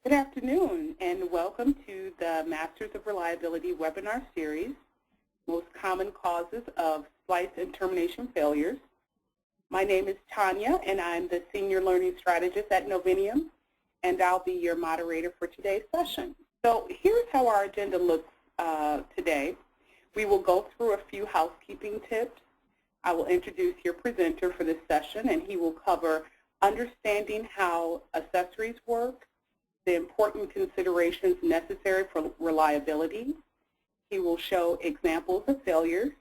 Good afternoon, and welcome to the Masters of Reliability webinar series, Most Common Causes of Splice and Termination Failures. My name is Tanya, and I'm the Senior Learning Strategist at Novinium, and I'll be your moderator for today's session. So here's how our agenda looks today. We will go through a few housekeeping tips. I will introduce your presenter for this session, and he will cover understanding how accessories work, the important considerations necessary for reliability. He will show examples of failures,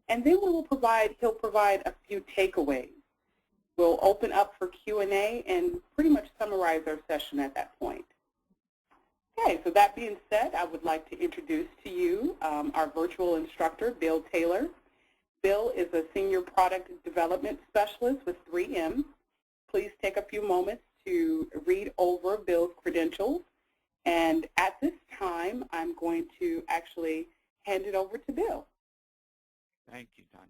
and then he'll provide a few takeaways. We'll open up for Q&A and pretty much summarize our session at that point. Okay, so that being said, I would like to introduce to you our virtual instructor, Bill Taylor. Bill is a Senior Product Development Specialist with 3M. Please take a few moments to read over Bill's credentials. And at this time, I'm going to actually hand it over to Bill. Thank you, Tanya.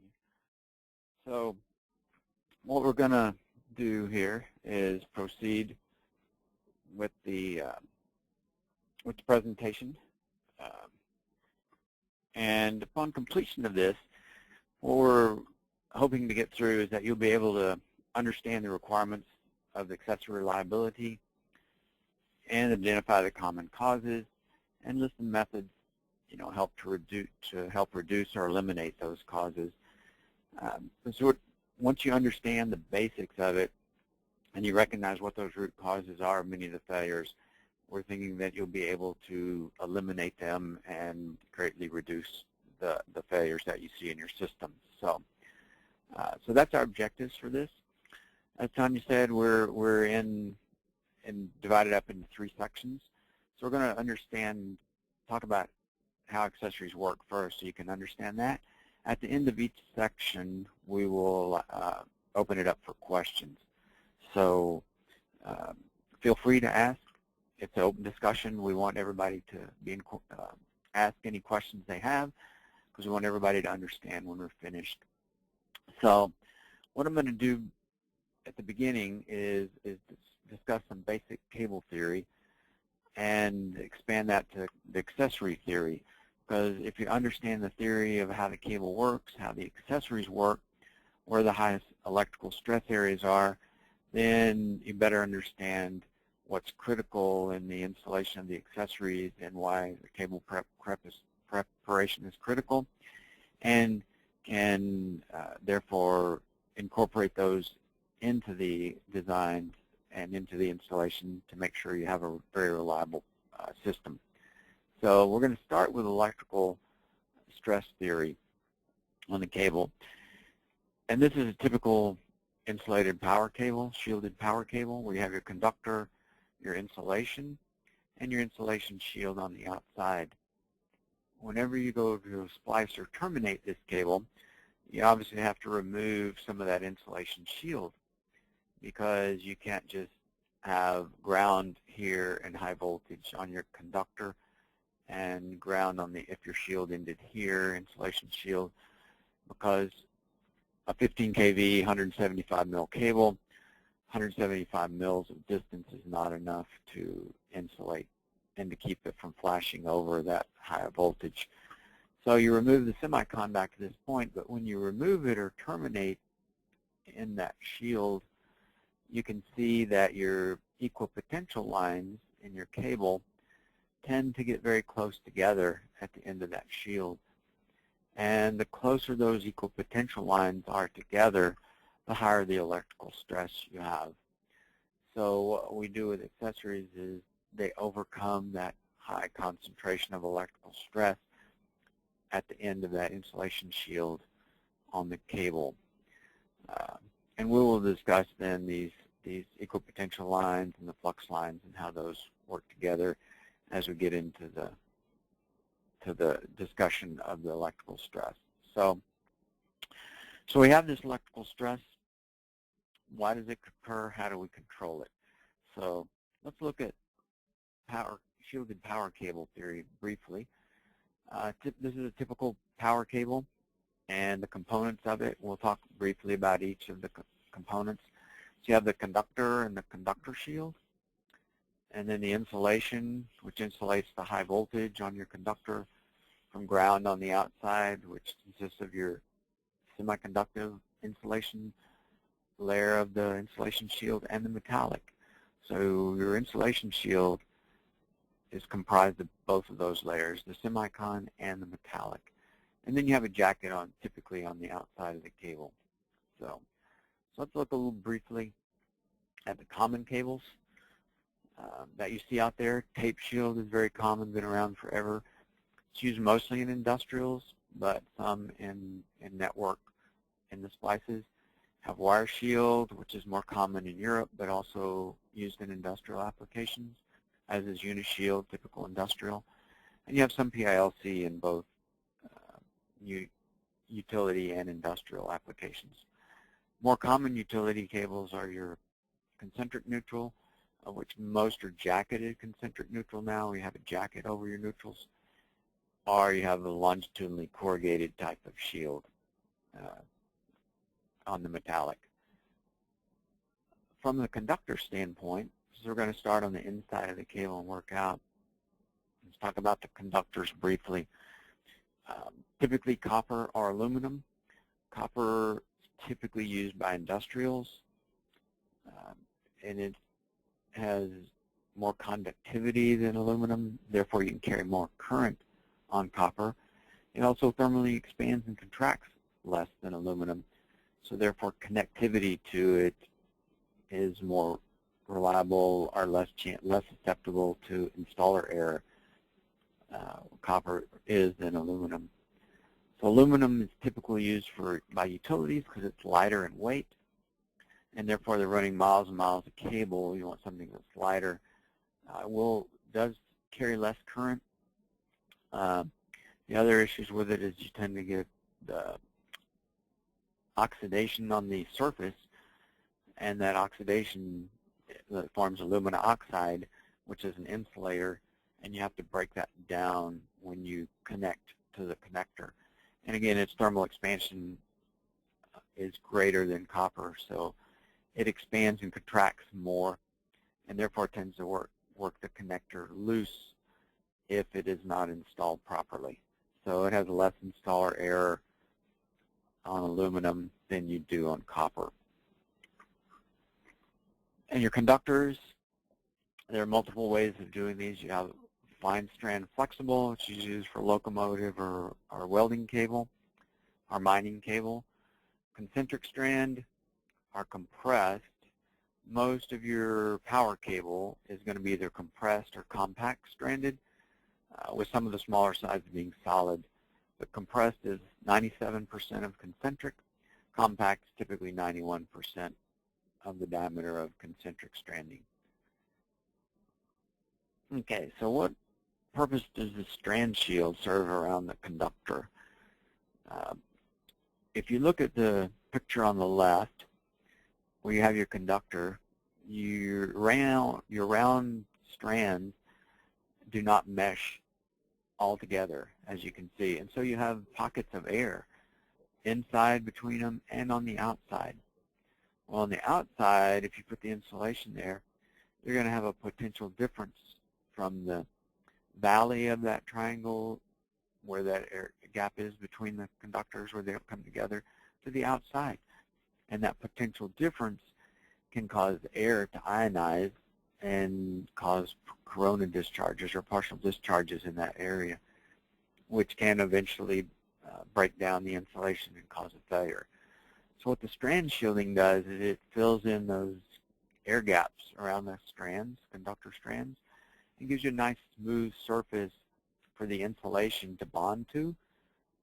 So what we're going to do here is proceed with the presentation. And upon completion of this, what we're hoping to get through is that you'll be able to understand the requirements of the accessory reliability and identify the common causes and list the methods, help to reduce or eliminate those causes. So once you understand the basics of it and you recognize what those root causes are of many of the failures, we're thinking that you'll be able to eliminate them and greatly reduce the failures that you see in your system. So that's our objectives for this. As Tanya said, we're divided up into 3 sections. So we're going to talk about how accessories work first, so you can understand that. At the end of each section, we will open it up for questions. So feel free to ask. It's an open discussion. We want everybody to ask any questions they have, because we want everybody to understand when we're finished. So what I'm going to do at the beginning is discuss some basic cable theory and expand that to the accessory theory. Because if you understand the theory of how the cable works, how the accessories work, where the highest electrical stress areas are, then you better understand what's critical in the installation of the accessories and why the cable preparation is critical, and can therefore incorporate those into the design and into the installation to make sure you have a very reliable system. So we're going to start with electrical stress theory on the cable. And this is a typical insulated power cable, shielded power cable, where you have your conductor, your insulation, and your insulation shield on the outside. Whenever you go to splice or terminate this cable, you obviously have to remove some of that insulation shield, because you can't just have ground here and high voltage on your conductor and ground on if your shield ended here, insulation shield, because a 15 kV, 175 mil cable, 175 mils of distance is not enough to insulate and to keep it from flashing over that higher voltage. So you remove the semiconductor at this point, but when you remove it or terminate in that shield, you can see that your equipotential lines in your cable tend to get very close together at the end of that shield. And the closer those equipotential lines are together, the higher the electrical stress you have. So what we do with accessories is they overcome that high concentration of electrical stress at the end of that insulation shield on the cable. And we will discuss then these equipotential lines and the flux lines and how those work together as we get into the discussion of the electrical stress. So we have this electrical stress. Why does it occur? How do we control it? So let's look at shielded power cable theory briefly. This is a typical power cable and the components of it. We'll talk briefly about each of the components. So you have the conductor and the conductor shield. And then the insulation, which insulates the high voltage on your conductor from ground on the outside, which consists of your semiconductive insulation layer of the insulation shield and the metallic. So your insulation shield is comprised of both of those layers, the semicon and the metallic. And then you have a jacket on, typically on the outside of the cable. So let's look a little briefly at the common cables that you see out there. Tape shield is very common, been around forever. It's used mostly in industrials, but some in network in the splices. Have wire shield, which is more common in Europe, but also used in industrial applications, as is unishield, typical industrial. And you have some PILC in both utility and industrial applications. More common utility cables are your concentric neutral, of which most are jacketed concentric neutral now. You have a jacket over your neutrals, or you have a longitudinally corrugated type of shield on the metallic. From the conductor standpoint, so we're going to start on the inside of the cable and work out. Let's talk about the conductors briefly. Typically copper or aluminum. Copper is typically used by industrials, and it has more conductivity than aluminum, therefore you can carry more current on copper. It also thermally expands and contracts less than aluminum, so therefore connectivity to it is more reliable or less susceptible to installer error. Copper is than aluminum. So aluminum is typically used by utilities because it's lighter in weight, and therefore they're running miles and miles of cable. You want something that's lighter. Does carry less current. The other issues with it is you tend to get the oxidation on the surface, and that oxidation that forms alumina oxide, which is an insulator, and you have to break that down when you connect to the connector. And again, its thermal expansion is greater than copper, so it expands and contracts more, and therefore tends to work the connector loose if it is not installed properly. So it has less installer error on aluminum than you do on copper. And your conductors, there are multiple ways of doing these. You have fine strand flexible, which is used for locomotive or welding cable, or mining cable. Concentric strand are compressed. Most of your power cable is going to be either compressed or compact stranded, with some of the smaller sides being solid. But compressed is 97% of concentric. Compact is typically 91% of the diameter of concentric stranding. Okay, so what purpose does the strand shield serve around the conductor? If you look at the picture on the left, where you have your conductor, your round strands do not mesh all together, as you can see. And so you have pockets of air inside between them and on the outside. Well, on the outside, if you put the insulation there, you're going to have a potential difference from the valley of that triangle, where that air gap is between the conductors where they come together, to the outside. And that potential difference can cause air to ionize and cause corona discharges or partial discharges in that area, which can eventually break down the insulation and cause a failure. So what the strand shielding does is it fills in those air gaps around the strands, conductor strands, and gives you a nice smooth surface for the insulation to bond to,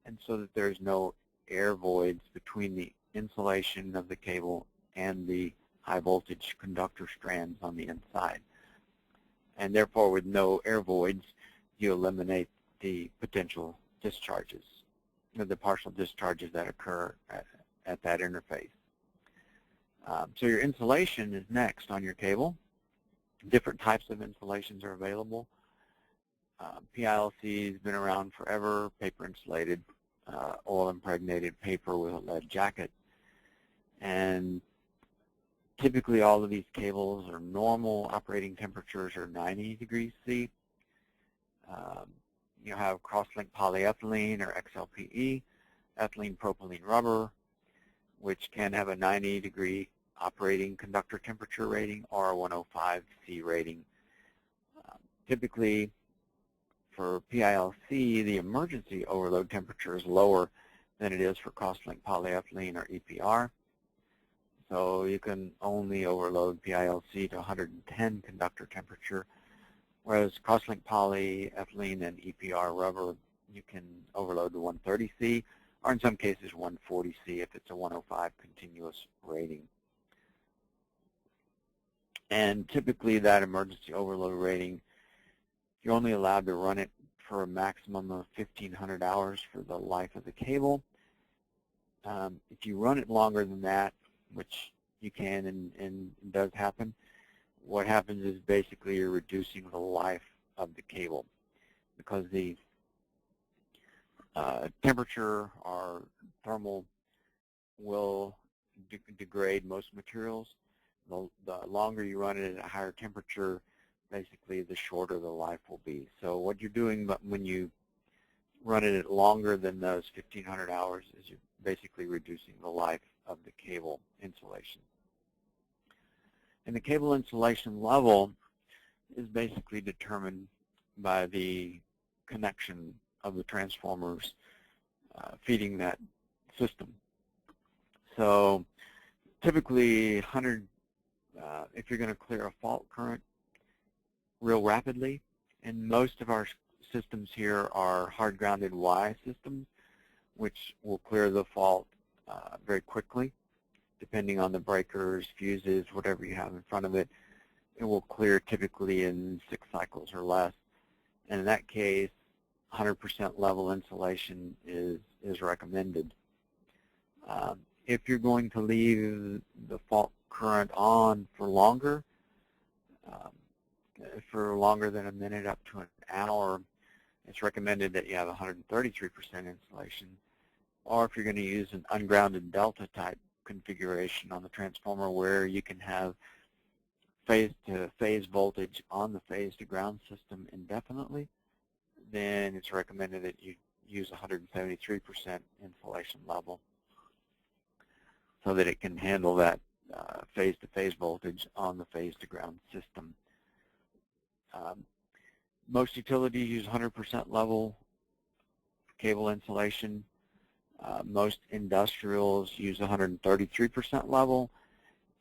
and so that there's no air voids between the insulation of the cable and the high voltage conductor strands on the inside. And therefore, with no air voids, you eliminate the potential discharges, the partial discharges that occur at that interface. So your insulation is next on your cable. Different types of insulations are available. PILC has been around forever, paper insulated, oil impregnated paper with a lead jacket. And Typically, all of these cables are normal operating temperatures are 90 degrees C. You have cross-linked polyethylene or XLPE, ethylene propylene rubber, which can have a 90-degree operating conductor temperature rating or a 105 C rating. Typically, for PILC, the emergency overload temperature is lower than it is for cross-linked polyethylene or EPR. So you can only overload PILC to 110 conductor temperature, whereas cross-linked polyethylene and EPR rubber, you can overload to 130 C, or in some cases 140 C if it's a 105 continuous rating. And typically that emergency overload rating, you're only allowed to run it for a maximum of 1,500 hours for the life of the cable. If you run it longer than that, which you can and does happen, what happens is basically you're reducing the life of the cable because the temperature or thermal will degrade most materials. The longer you run it at a higher temperature, basically the shorter the life will be. So what you're doing when you run it at longer than those 1,500 hours is you're basically reducing the life of the cable insulation. And the cable insulation level is basically determined by the connection of the transformers feeding that system. So typically 100, if you're going to clear a fault current real rapidly, and most of our systems here are hard-grounded Y systems, which will clear the fault very quickly, depending on the breakers, fuses, whatever you have in front of it. It will clear typically in 6 cycles or less. And in that case, 100% level insulation is recommended. If you're going to leave the fault current on for longer than a minute up to an hour, it's recommended that you have 133% insulation. Or if you're going to use an ungrounded delta type configuration on the transformer where you can have phase-to-phase voltage on the phase-to-ground system indefinitely, then it's recommended that you use 173% insulation level so that it can handle that phase-to-phase voltage on the phase-to-ground system. Most utilities use 100% level cable insulation. Most industrials use 133% level.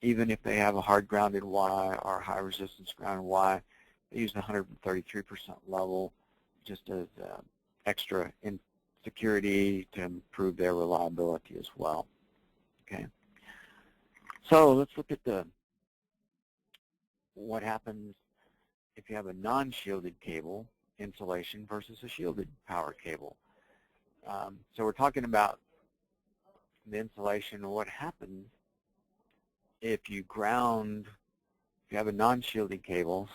Even if they have a hard-grounded Y or high-resistance ground Y, they use 133% level just as extra security to improve their reliability as well. Okay. So let's look at what happens if you have a non-shielded cable insulation versus a shielded power cable. So we're talking about the insulation. What happens if you have a non-shielded cable,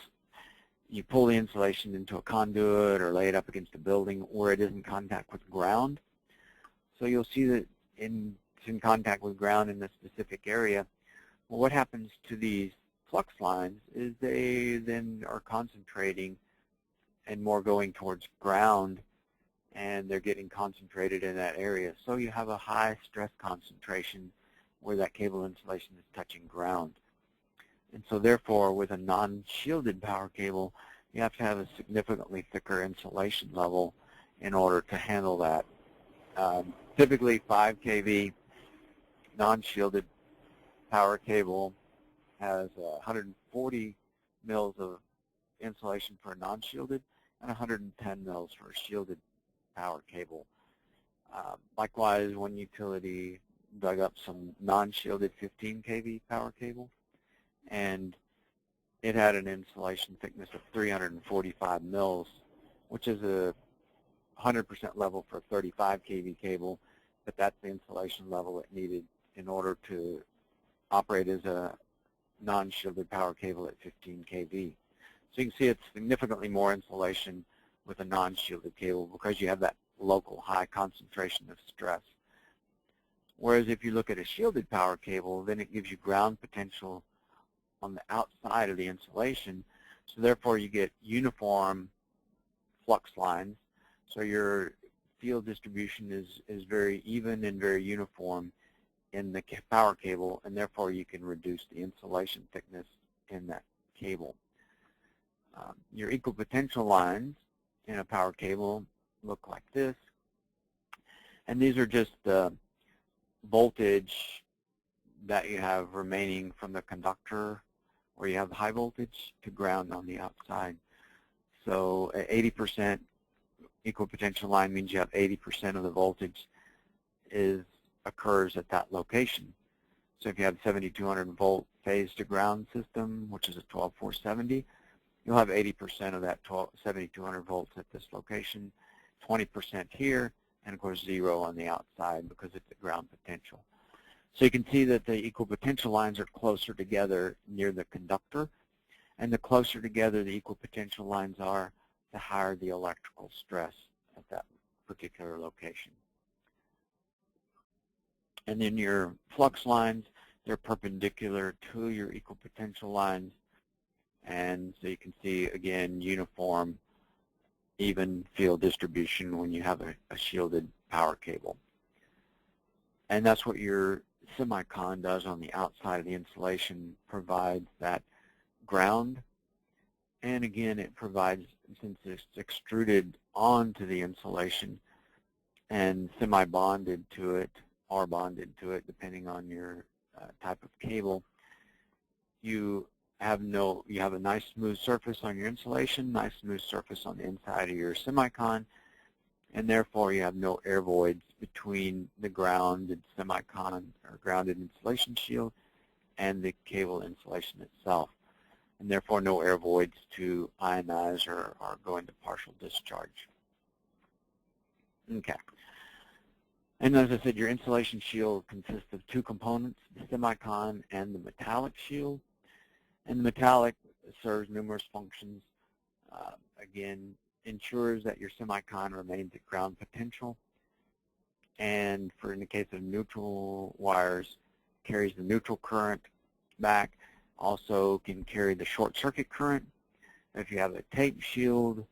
you pull the insulation into a conduit or lay it up against a building where it is in contact with ground. So you'll see that it's in contact with ground in this specific area. Well, what happens to these flux lines is they then are concentrating and more going towards ground, and they're getting concentrated in that area. So you have a high stress concentration where that cable insulation is touching ground. And so therefore, with a non-shielded power cable, you have to have a significantly thicker insulation level in order to handle that. Typically 5 kV non-shielded power cable has 140 mils of insulation for a non-shielded and 110 mils for a shielded power cable. Likewise, one utility dug up some non-shielded 15 kV power cable, and it had an insulation thickness of 345 mils, which is a 100% level for a 35 kV cable, but that's the insulation level it needed in order to operate as a non-shielded power cable at 15 kV. So you can see it's significantly more insulation with a non-shielded cable because you have that local high concentration of stress. Whereas if you look at a shielded power cable, then it gives you ground potential on the outside of the insulation, so therefore you get uniform flux lines. So your field distribution is very even and very uniform in the power cable, and therefore you can reduce the insulation thickness in that cable. Your equipotential lines in a power cable look like this, and these are just the voltage that you have remaining from the conductor where you have high voltage to ground on the outside. So 80% equipotential line means you have 80% of the voltage occurs at that location. So if you have 7200 volt phase to ground system, which is a 12470, you'll have 80% of that 7200 volts at this location, 20% here, and of course 0 on the outside because it's at ground potential. So you can see that the equipotential lines are closer together near the conductor, and the closer together the equipotential lines are, the higher the electrical stress at that particular location. And then your flux lines, they're perpendicular to your equipotential lines, and so you can see again uniform, even field distribution when you have a shielded power cable. And that's what your semicon does on the outside of the insulation, provides that ground. And again, it provides, since it's extruded onto the insulation and semi-bonded to it, or bonded to it, depending on your type of cable, you have a nice smooth surface on your insulation, nice smooth surface on the inside of your semicon, and therefore you have no air voids between the grounded semicon or grounded insulation shield and the cable insulation itself, and therefore no air voids to ionize or go into partial discharge. Okay. And as I said, your insulation shield consists of two components, the semicon and the metallic shield. And the metallic serves numerous functions. Again, ensures that your semicon remains at ground potential. And in the case of neutral wires, carries the neutral current back. Also can carry the short circuit current. If you have a tape shield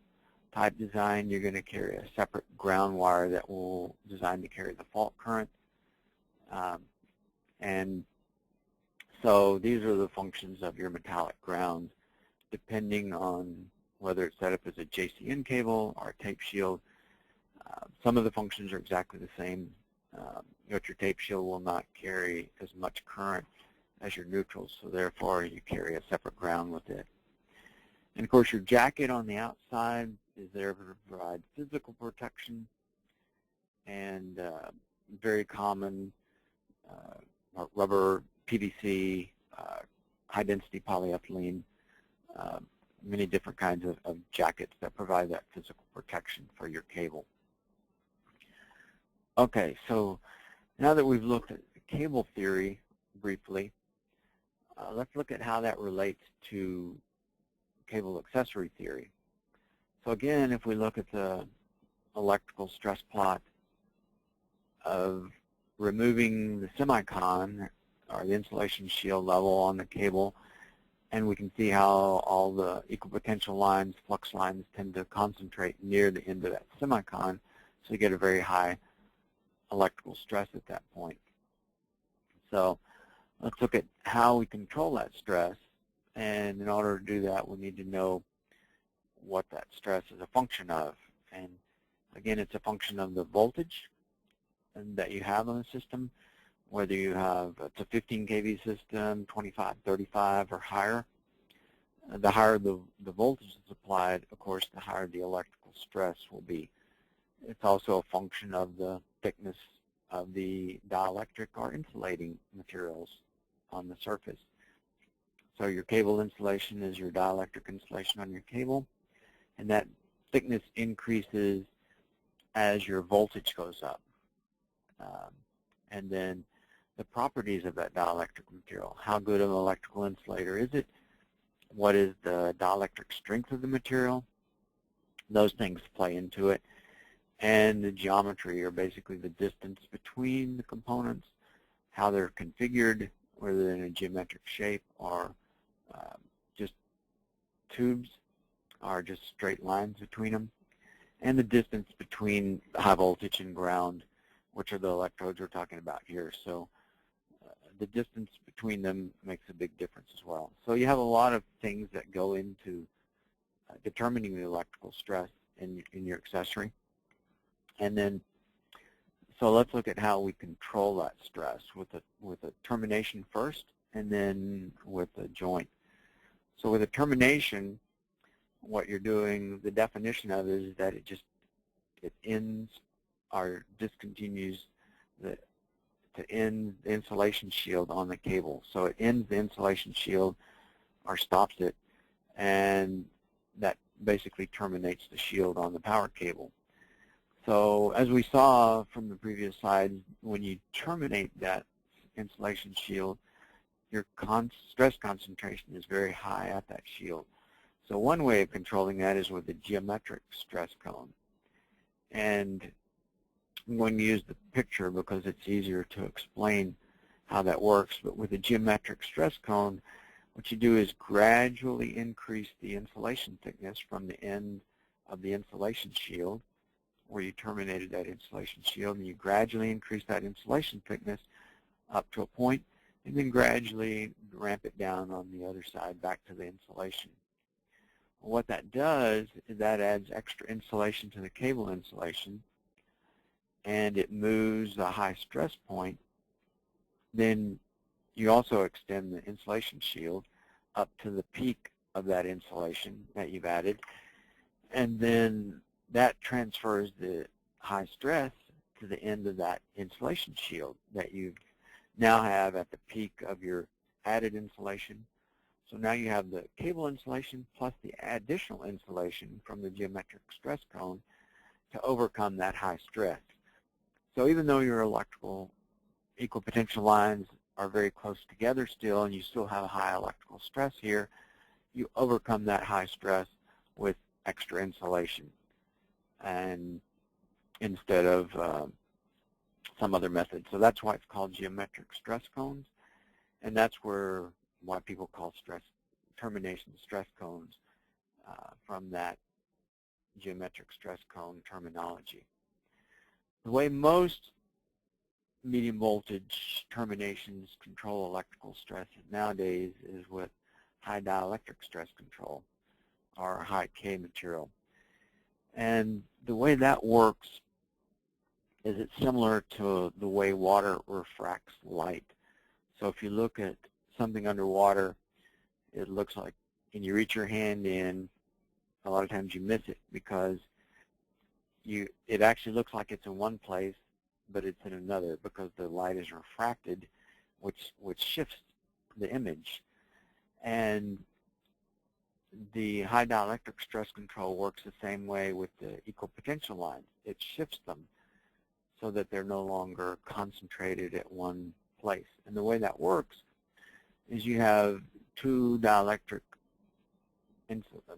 type design, you're going to carry a separate ground wire that will designed to carry the fault current. And so these are the functions of your metallic ground, depending on whether it's set up as a JCN cable or a tape shield. Some of the functions are exactly the same. Your tape shield will not carry as much current as your neutrals, so therefore you carry a separate ground with it. And of course your jacket on the outside is there to provide physical protection, and very common rubber, PVC, high-density polyethylene, many different kinds of jackets that provide that physical protection for your cable. Okay, so now that we've looked at cable theory briefly, let's look at how that relates to cable accessory theory. So again, if we look at the electrical stress plot of removing the semicon or the insulation shield level on the cable, and we can see how all the equipotential lines, flux lines, tend to concentrate near the end of that semicon, so you get a very high electrical stress at that point. So let's look at how we control that stress, and in order to do that, we need to know what that stress is a function of. And again, it's a function of the voltage that you have on the system, whether you have, it's a 15 kV system, 25, 35, or higher. The higher the voltage is applied, of course, the higher the electrical stress will be. It's also a function of the thickness of the dielectric or insulating materials on the surface. So your cable insulation is your dielectric insulation on your cable, and that thickness increases as your voltage goes up. And then the properties of that dielectric material. How good of an electrical insulator is it? What is the dielectric strength of the material? Those things play into it. And the geometry, or basically the distance between the components, how they're configured, whether they're in a geometric shape or just tubes are just straight lines between them, and the distance between high voltage and ground, which are the electrodes we're talking about here. So the distance between them makes a big difference as well. So you have a lot of things that go into determining the electrical stress in your accessory. And then, so let's look at how we control that stress with a termination first, and then with a joint. So with a termination, what you're doing, the definition of it is that it ends or discontinues to end the insulation shield on the cable. So it ends the insulation shield or stops it, and that basically terminates the shield on the power cable. So as we saw from the previous slide, when you terminate that insulation shield, your stress concentration is very high at that shield. So one way of controlling that is with a geometric stress cone. And I'm going to use the picture because it's easier to explain how that works. But with a geometric stress cone, what you do is gradually increase the insulation thickness from the end of the insulation shield, where you terminated that insulation shield, and you gradually increase that insulation thickness up to a point, and then gradually ramp it down on the other side back to the insulation. What that does is that adds extra insulation to the cable insulation, and it moves the high stress point. Then you also extend the insulation shield up to the peak of that insulation that you've added, and then that transfers the high stress to the end of that insulation shield that you now have at the peak of your added insulation. So now you have the cable insulation plus the additional insulation from the geometric stress cone to overcome that high stress. So even though your electrical equipotential lines are very close together still, and you still have a high electrical stress here, you overcome that high stress with extra insulation, and instead of some other method. So that's why it's called geometric stress cones, and that's why people call termination stress cones from that geometric stress cone terminology. The way most medium voltage terminations control electrical stress nowadays is with high dielectric stress control, or high K material. And the way that works is it's similar to the way water refracts light. So if you look at something underwater, it looks like, and you reach your hand in, a lot of times you miss it because it actually looks like it's in one place, but it's in another because the light is refracted, which shifts the image. And the high dielectric stress control works the same way with the equipotential lines. It shifts them so that they're no longer concentrated at one place. And the way that works is you have two dielectric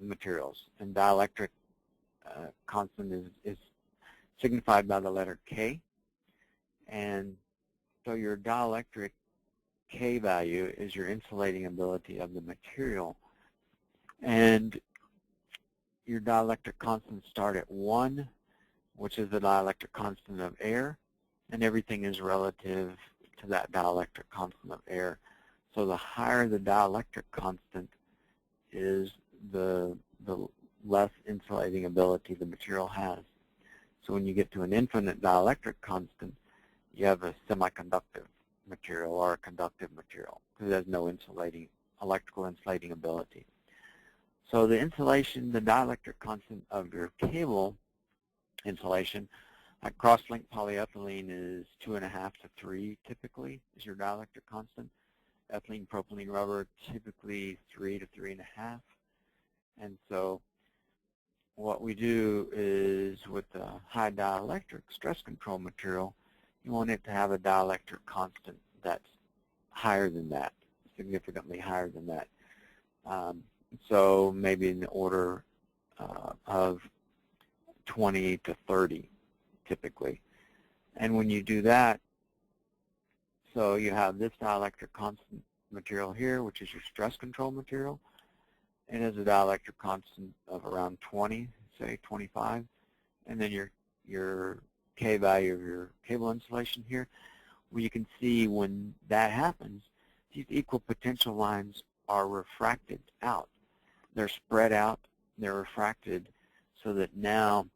materials, and dielectric constant is signified by the letter K. And so your dielectric K value is your insulating ability of the material. And your dielectric constants start at 1, which is the dielectric constant of air, and everything is relative to that dielectric constant of air. So the higher the dielectric constant is, the less insulating ability the material has. So when you get to an infinite dielectric constant, you have a semiconductive material or a conductive material because it has no electrical insulating ability. So the insulation, the dielectric constant of your cable insulation, like cross-linked polyethylene is 2.5 to 3 typically is your dielectric constant. Ethylene propylene rubber typically 3 to 3.5. And so what we do is with the high dielectric stress control material, you want it to have a dielectric constant that's higher than that, significantly higher than that. So maybe in the order of 20 to 30 typically. And when you do that, so you have this dielectric constant material here, which is your stress control material. It has a dielectric constant of around 20, say 25, and then your K value of your cable insulation here. Well, you can see when that happens, these equal potential lines are refracted out. They're spread out, they're refracted, so that now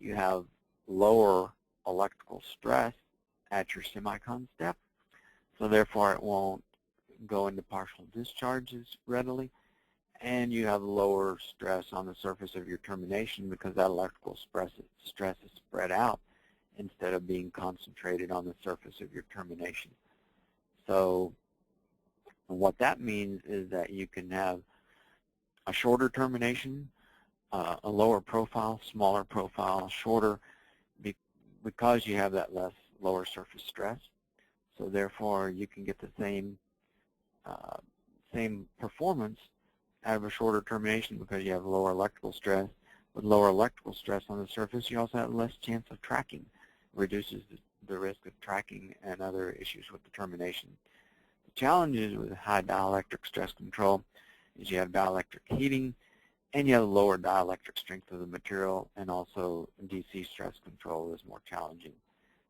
you have lower electrical stress at your semicon step, so therefore it won't go into partial discharges readily, and you have lower stress on the surface of your termination because that electrical stress is spread out instead of being concentrated on the surface of your termination. So what that means is that you can have a shorter termination, a lower profile, smaller profile, shorter, because you have that lower surface stress. So therefore, you can get the same performance out of a shorter termination because you have lower electrical stress. With lower electrical stress on the surface, you also have less chance of tracking. Reduces the risk of tracking and other issues with the termination. The challenges with high dielectric stress control is you have dielectric heating, and you have lower dielectric strength of the material, and also DC stress control is more challenging.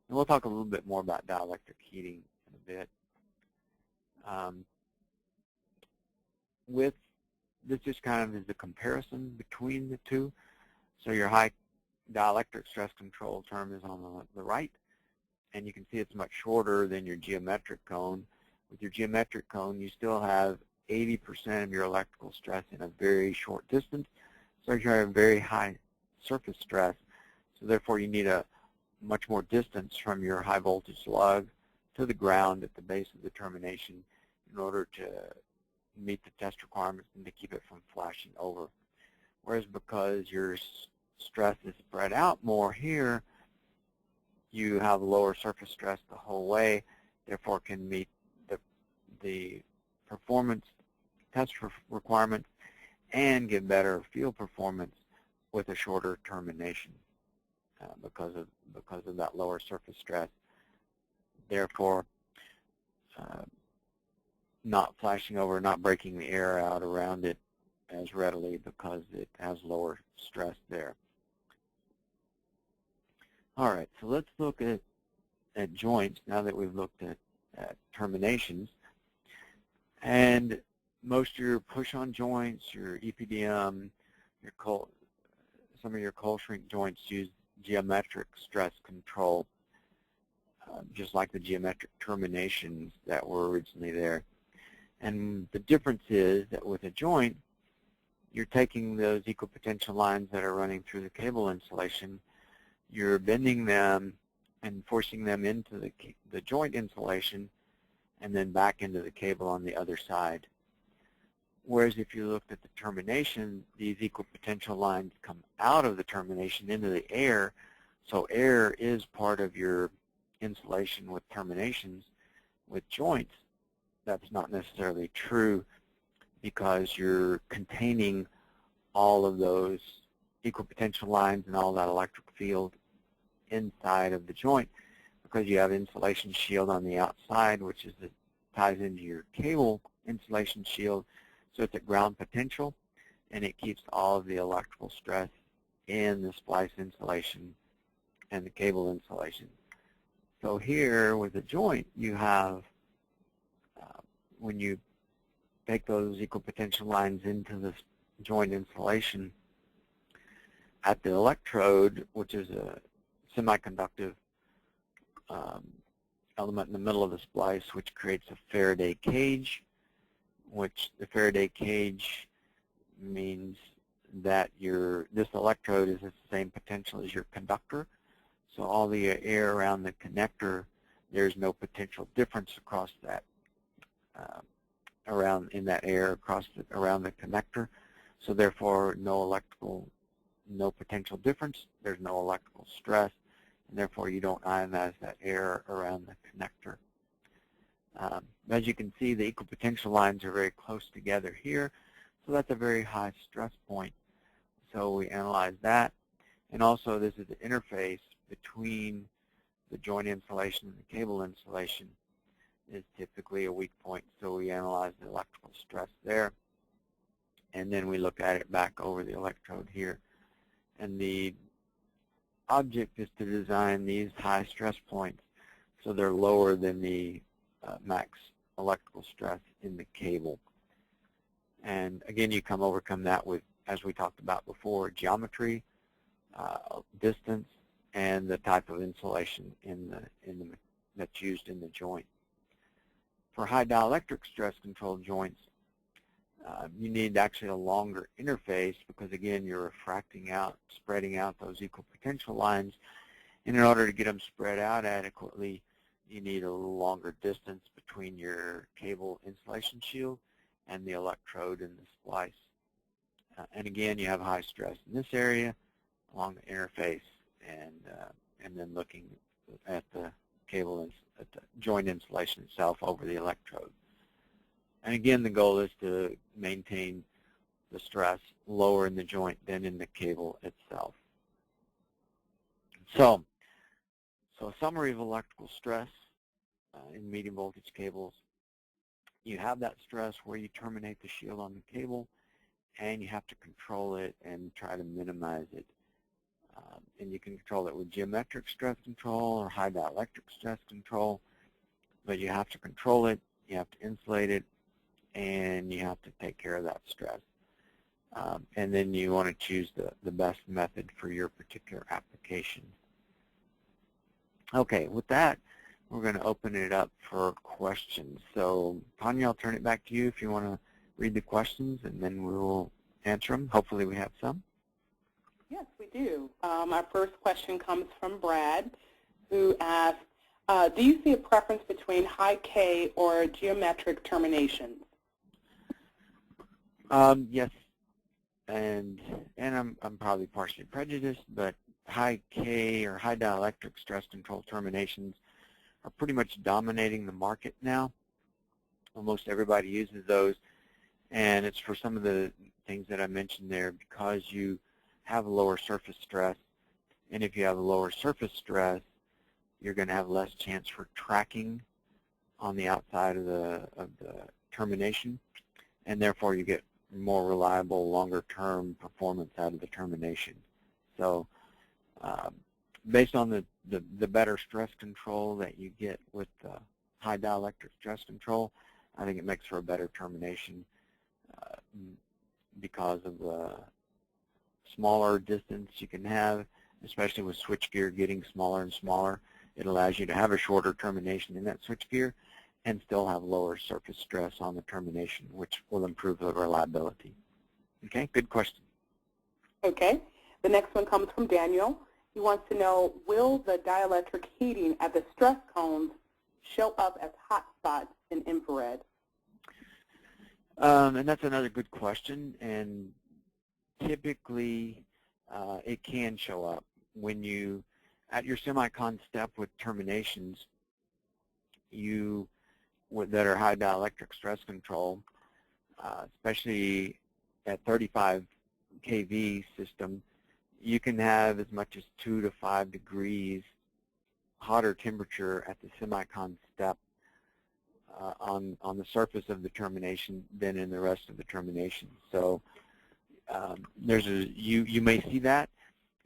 And we'll talk a little bit more about dielectric heating in a bit. This just kind of is the comparison between the two. So your high dielectric stress control term is on the right, and you can see it's much shorter than your geometric cone. With your geometric cone, you still have 80% of your electrical stress in a very short distance, so you have very high surface stress. So therefore, you need a much more distance from your high voltage lug to the ground at the base of the termination in order to meet the test requirements and to keep it from flashing over. Whereas because your stress is spread out more here, you have lower surface stress the whole way, therefore can meet the performance test requirements and get better field performance with a shorter termination because of that lower surface stress. Therefore, not flashing over, not breaking the air out around it as readily because it has lower stress there. All right, so let's look at joints now that we've looked at terminations. And most of your push-on joints, your EPDM, some of your cold shrink joints use geometric stress control, just like the geometric terminations that were originally there. And the difference is that with a joint, you're taking those equal potential lines that are running through the cable insulation, you're bending them and forcing them into the joint insulation and then back into the cable on the other side. Whereas if you looked at the termination, these equal potential lines come out of the termination into the air, so air is part of your insulation with terminations. With joints, that's not necessarily true because you're containing all of those equal potential lines and all that electric field inside of the joint because you have insulation shield on the outside, which is ties into your cable insulation shield, so it's at ground potential, and it keeps all of the electrical stress in the splice insulation and the cable insulation. So here with the joint, you have, when you take those equal potential lines into this joint insulation, at the electrode, which is a semiconductive element in the middle of the splice, which creates a Faraday cage, which the Faraday cage means that this electrode is the same potential as your conductor. So all the air around the connector, there's no potential difference across that, around the connector. So therefore, no potential difference. There's no electrical stress, and therefore you don't ionize that air around the connector. As you can see, the equal potential lines are very close together here, so that's a very high stress point. So we analyze that, and also this is the interface between the joint insulation and the cable insulation. is typically a weak point, so we analyze the electrical stress there, and then we look at it back over the electrode here. And the object is to design these high stress points so they're lower than the max electrical stress in the cable. And again, you overcome that with, as we talked about before, geometry, distance, and the type of insulation that's used in the joint. For high dielectric stress control joints, you need actually a longer interface because, again, you're refracting out, spreading out those equal potential lines. And in order to get them spread out adequately, you need a little longer distance between your cable insulation shield and the electrode and the splice. And again, you have high stress in this area along the interface, and then looking at the cable, at the joint insulation itself over the electrode. And again, the goal is to maintain the stress lower in the joint than in the cable itself. So a summary of electrical stress in medium voltage cables. You have that stress where you terminate the shield on the cable, and you have to control it and try to minimize it. And you can control it with geometric stress control or high dielectric stress control, but you have to control it, you have to insulate it, and you have to take care of that stress. And then you want to choose the best method for your particular application. Okay, with that, we're going to open it up for questions. So, Tanya, I'll turn it back to you if you want to read the questions, and then we will answer them. Hopefully we have some. Yes, we do. Our first question comes from Brad, who asks, do you see a preference between high K or geometric terminations? Yes, and I'm probably partially prejudiced, but high K or high dielectric stress control terminations are pretty much dominating the market now. Almost everybody uses those, and it's for some of the things that I mentioned there, because you have a lower surface stress, and if you have a lower surface stress, you're going to have less chance for tracking on the outside of the termination, and therefore you get more reliable, longer-term performance out of the termination. So based on the better stress control that you get with high dielectric stress control, I think it makes for a better termination because of the smaller distance you can have, especially with switchgear getting smaller and smaller. It allows you to have a shorter termination in that switchgear and still have lower surface stress on the termination, which will improve the reliability. Okay, good question. Okay, the next one comes from Daniel. He wants to know, will the dielectric heating at the stress cones show up as hot spots in infrared? And that's another good question, and typically it can show up when you, at your semicon step with terminations, that are high dielectric stress control, especially at 35 kV system, you can have as much as 2 to 5 degrees hotter temperature at the semicon step on the surface of the termination than in the rest of the termination. So you may see that,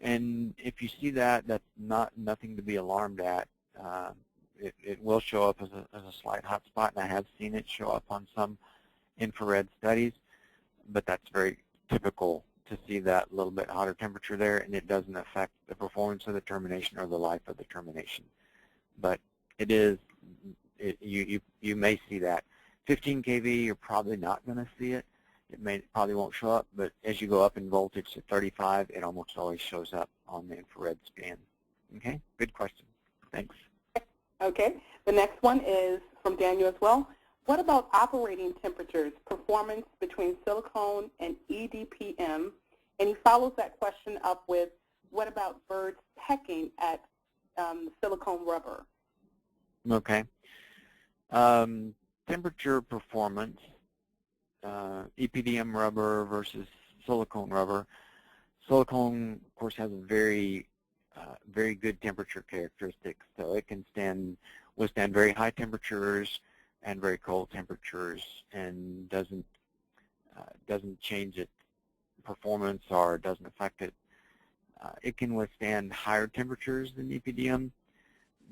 and if you see that, that's nothing to be alarmed at. It will show up as a slight hot spot, and I have seen it show up on some infrared studies, but that's very typical to see that little bit hotter temperature there, and it doesn't affect the performance of the termination or the life of the termination. But it is, you may see that. 15 kV, you're probably not going to see it. It probably won't show up, but as you go up in voltage to 35, it almost always shows up on the infrared scan. Okay, good question. Thanks. Okay, the next one is from Daniel as well. What about operating temperatures, performance between silicone and EDPM? And he follows that question up with, what about birds pecking at silicone rubber? Okay. Temperature performance, EPDM rubber versus silicone rubber. Silicone, of course, has a very good temperature characteristics, so it can withstand very high temperatures and very cold temperatures, and doesn't change its performance or doesn't affect it. It can withstand higher temperatures than EPDM,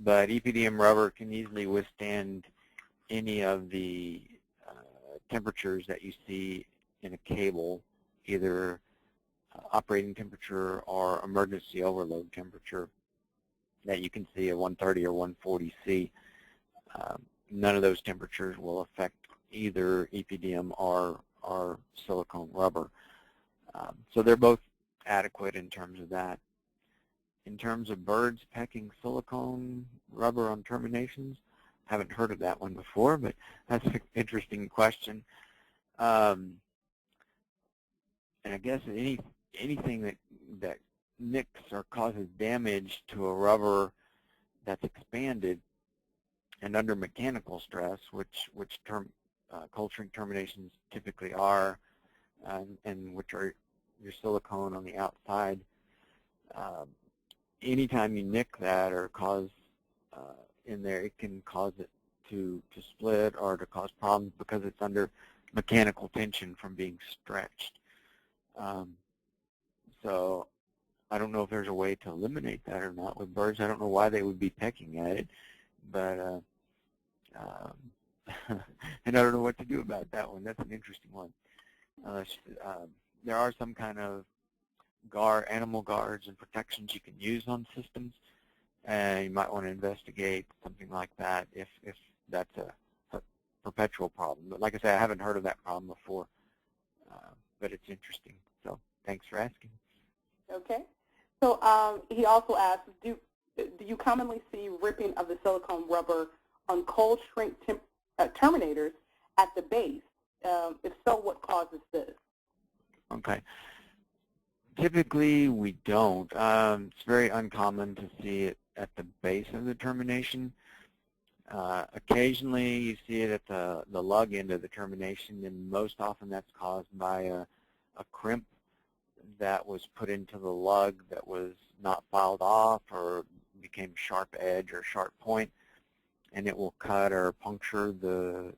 but EPDM rubber can easily withstand any of the temperatures that you see in a cable, either operating temperature or emergency overload temperature that you can see at 130 or 140 C. None of those temperatures will affect either EPDM or silicone rubber. So they're both adequate in terms of that. In terms of birds pecking silicone rubber on terminations, haven't heard of that one before, but that's an interesting question. And I guess anything that nicks or causes damage to a rubber that's expanded and under mechanical stress, which cold shrink terminations typically are, and which are your silicone on the outside. Anytime you nick that or cause in there, it can cause it to split or to cause problems because it's under mechanical tension from being stretched. So I don't know if there's a way to eliminate that or not with birds. I don't know why they would be pecking at it, but and I don't know what to do about that one. That's an interesting one. There are some kind of animal guards and protections you can use on systems, and you might want to investigate something like that if that's a perpetual problem. But like I said, I haven't heard of that problem before, but it's interesting. So thanks for asking. Okay. So he also asks, do you commonly see ripping of the silicone rubber on cold shrink terminators at the base? If so, what causes this? Okay. Typically, we don't. It's very uncommon to see it at the base of the termination. Occasionally, you see it at the lug end of the termination, and most often that's caused by a crimp that was put into the lug that was not filed off or became sharp edge or sharp point, and it will cut or puncture the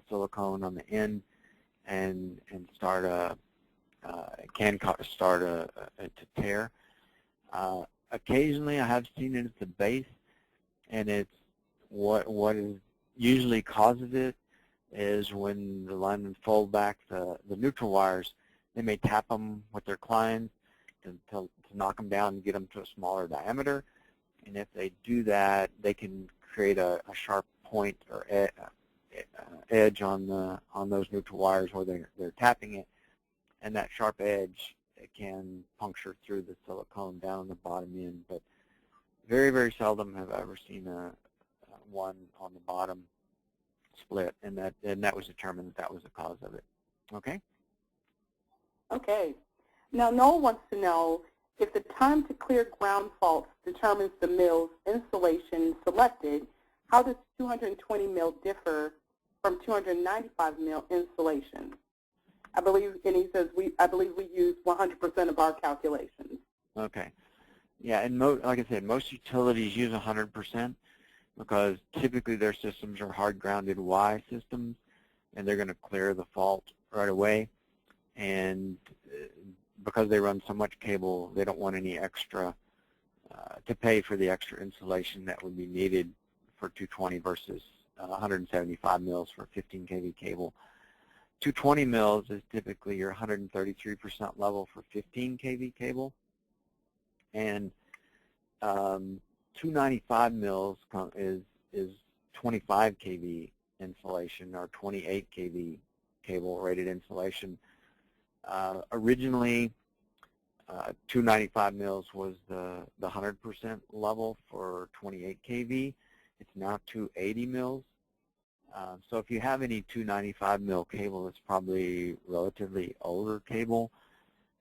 silicone on the end and start to tear. Occasionally, I have seen it at the base, and it's what is usually causes it is when the linemen fold back the neutral wires. They may tap them with their clines to knock them down and get them to a smaller diameter. And if they do that, they can create a sharp point or edge on those neutral wires where they're tapping it. And that sharp edge, it can puncture through the silicone down on the bottom end. But very, very seldom have I ever seen one on the bottom split, and that was determined that was the cause of it. Okay? Okay. Now, Noel wants to know if the time to clear ground faults determines the mill's insulation selected, how does 220 mil differ from 295 mil insulation? I believe, and he says, I believe we use 100% of our calculations. Okay. Yeah, and like I said, most utilities use 100% because typically their systems are hard-grounded Y systems, and they're going to clear the fault right away. And because they run so much cable, they don't want any extra to pay for the extra insulation that would be needed for 220 versus 175 mils for 15 kV cable. 220 mils is typically your 133% level for 15 kV cable, and 295 mils is 25 kV insulation or 28 kV cable rated insulation. Originally, 295 mils was the 100% level for 28 kV. It's now 280 mils. So if you have any 295 mil cable, it's probably relatively older cable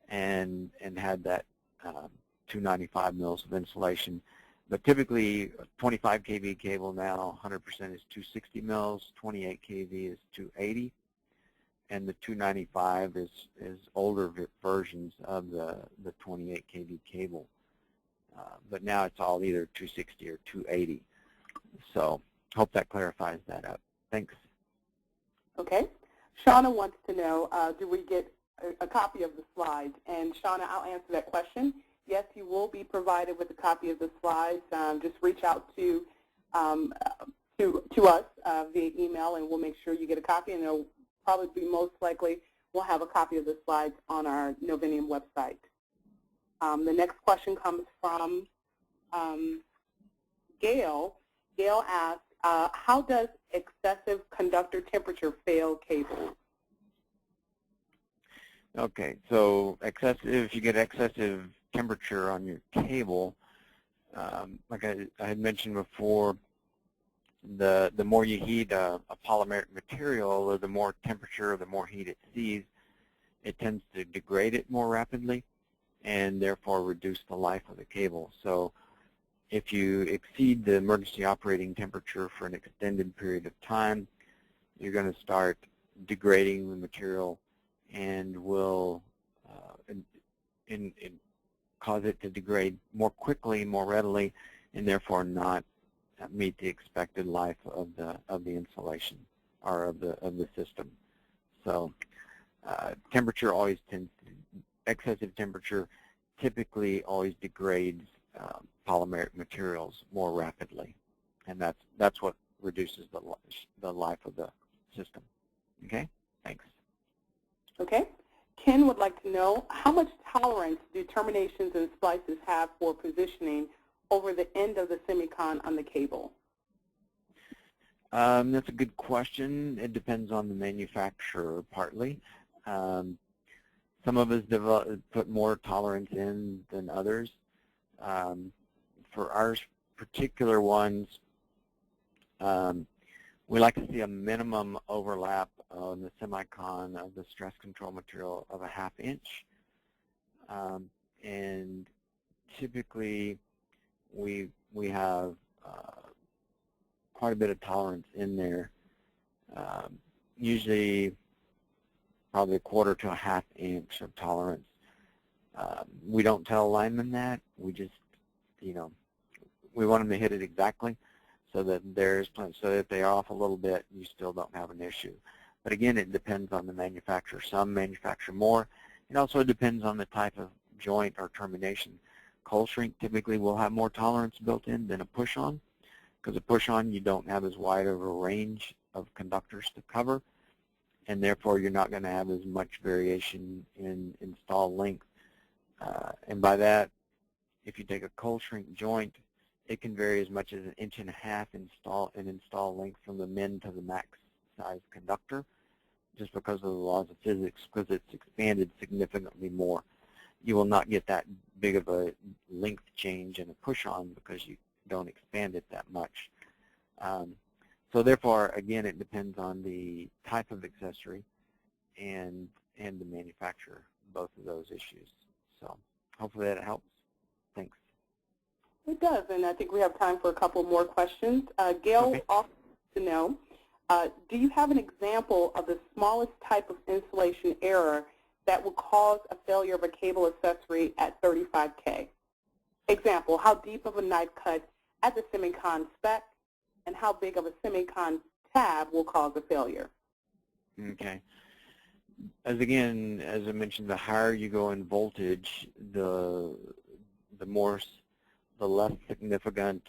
and had that 295 mils of insulation. But typically, 25 kV cable now, 100% is 260 mils, 28 kV is 280, and the 295 is older versions of the 28 kV cable. But now it's all either 260 or 280. So hope that clarifies that up. Thanks. Okay. Shauna wants to know, do we get a copy of the slides? And Shauna, I'll answer that question. Yes, you will be provided with a copy of the slides. Just reach out to us via email, and we'll make sure you get a copy. And it'll probably be most likely we'll have a copy of the slides on our Novinium website. The next question comes from Gail. Gail asks, how does excessive conductor temperature fail cables? Okay, so if you get excessive temperature on your cable, like I had mentioned before, the more you heat a polymeric material, or the more temperature, the more heat it sees, it tends to degrade it more rapidly and therefore reduce the life of the cable. So if you exceed the emergency operating temperature for an extended period of time, you're going to start degrading the material and will cause it to degrade more quickly, more readily, and therefore not meet the expected life of the insulation or of the system. So temperature always tends to, excessive temperature typically always degrades polymeric materials more rapidly, and that's what reduces the life of the system. Okay, thanks. Okay. Ken would like to know, how much tolerance do terminations and splices have for positioning over the end of the semicon on the cable? That's a good question. It depends on the manufacturer partly. Some of us put more tolerance in than others. For our particular ones, we like to see a minimum overlap on the semicon of the stress control material of a 1/2 inch. And typically we have quite a bit of tolerance in there, usually probably 1/4 to a 1/2 inch of tolerance. We don't tell linemen that. We just, we want them to hit it exactly, so that there's plenty, so if they're off a little bit, you still don't have an issue. But again, it depends on the manufacturer. Some manufacture more. It also depends on the type of joint or termination. Cold shrink typically will have more tolerance built in than a push-on, because a push-on you don't have as wide of a range of conductors to cover, and therefore you're not going to have as much variation in install length. And by that, if you take a cold shrink joint, it can vary as much as 1.5 inches in install length from the min to the max size conductor, just because of the laws of physics, because it's expanded significantly more. You will not get that big of a length change in a push-on because you don't expand it that much. So therefore, again, it depends on the type of accessory and the manufacturer, both of those issues. So hopefully that helps. Thanks. It does, and I think we have time for a couple more questions. Gail also wants to know, do you have an example of the smallest type of insulation error that will cause a failure of a cable accessory at 35K? Example, how deep of a knife cut at the semicon spec, and how big of a semicon tab will cause a failure? Okay. As I mentioned, the higher you go in voltage, the less significant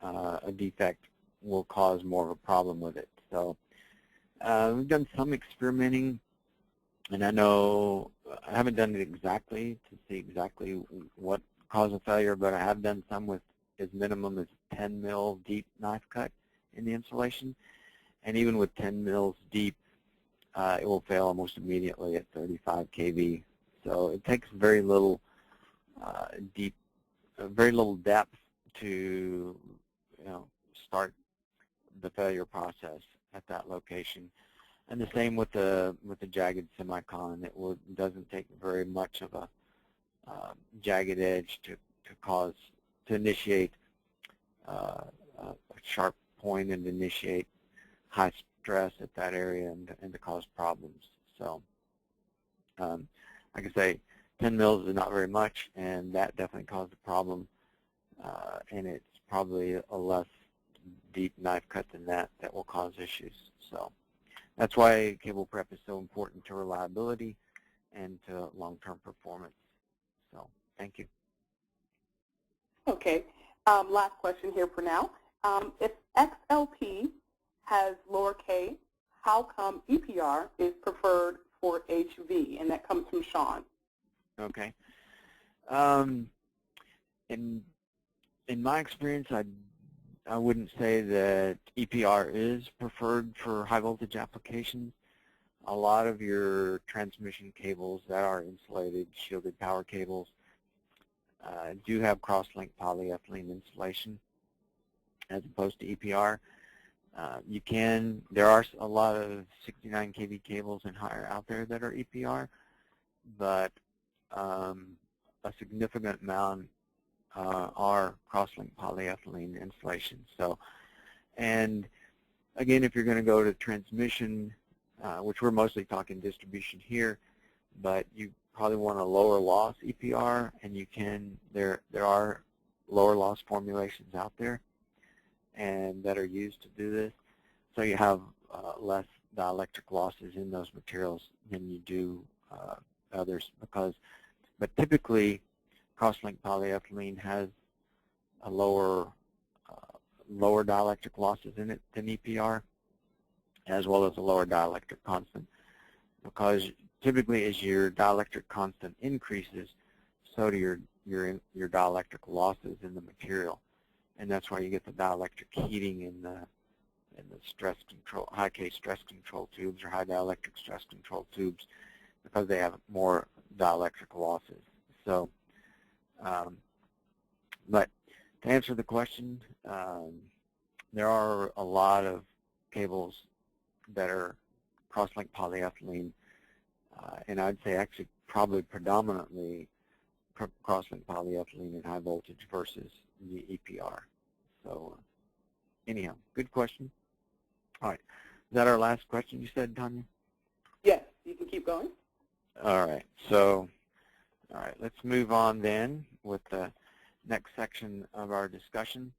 a defect will cause more of a problem with it. So we've done some experimenting, and I know I haven't done it exactly to see exactly what caused a failure, but I have done some with as minimum as 10 mil deep knife cut in the insulation, and even with 10 mils deep, it will fail almost immediately at 35 kV. So it takes very little depth to start the failure process at that location. And the same with the jagged semicon. It doesn't take very much of a jagged edge to initiate a sharp point and initiate high stress at that area and to cause problems. So like I say, 10 mils is not very much, and that definitely caused a problem, and it's probably a less deep knife cut than that will cause issues. So That's why cable prep is so important to reliability and to long-term performance. So thank you. Okay. Last question here for now. If XLP has lower k, how come EPR is preferred for HV? And that comes from Sean. Okay. In my experience, I wouldn't say that EPR is preferred for high voltage applications. A lot of your transmission cables that are insulated, shielded power cables, do have cross-link polyethylene insulation as opposed to EPR. There are a lot of 69 kV cables and higher out there that are EPR, but a significant amount are cross-link polyethylene insulation. So, and again, if you're going to go to transmission, which we're mostly talking distribution here, but you probably want a lower loss EPR, and there are lower loss formulations out there and that are used to do this. So you have less dielectric losses in those materials than you do others, but typically cross-link polyethylene has a lower dielectric losses in it than EPR, as well as a lower dielectric constant, because typically as your dielectric constant increases, so do your dielectric losses in the material, and that's why you get the dielectric heating in the stress control, high K stress control tubes or high dielectric stress control tubes, because they have more dielectric losses. So, but to answer the question, there are a lot of cables that are cross-link polyethylene, and I'd say actually probably predominantly cross-link polyethylene in high voltage versus the EPR. So anyhow, good question. All right, is that our last question you said, Tanya? Yes, you can keep going. All right, so let's move on then with the next section of our discussion,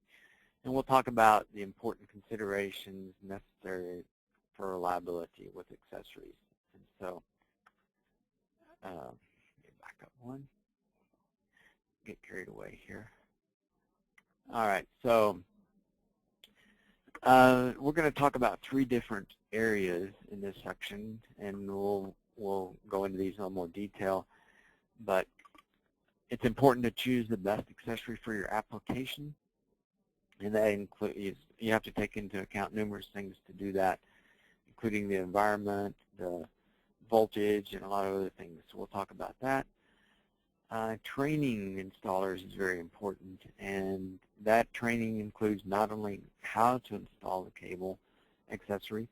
and we'll talk about the important considerations necessary for reliability with accessories. And so, back up one, get carried away here. All right, so we're going to talk about 3 different areas in this section, and we'll go into these in a little more detail. But it's important to choose the best accessory for your application, and that includes, you have to take into account numerous things to do that, including the environment, the voltage, and a lot of other things. So we'll talk about that. Training installers is very important, and that training includes not only how to install the cable accessory,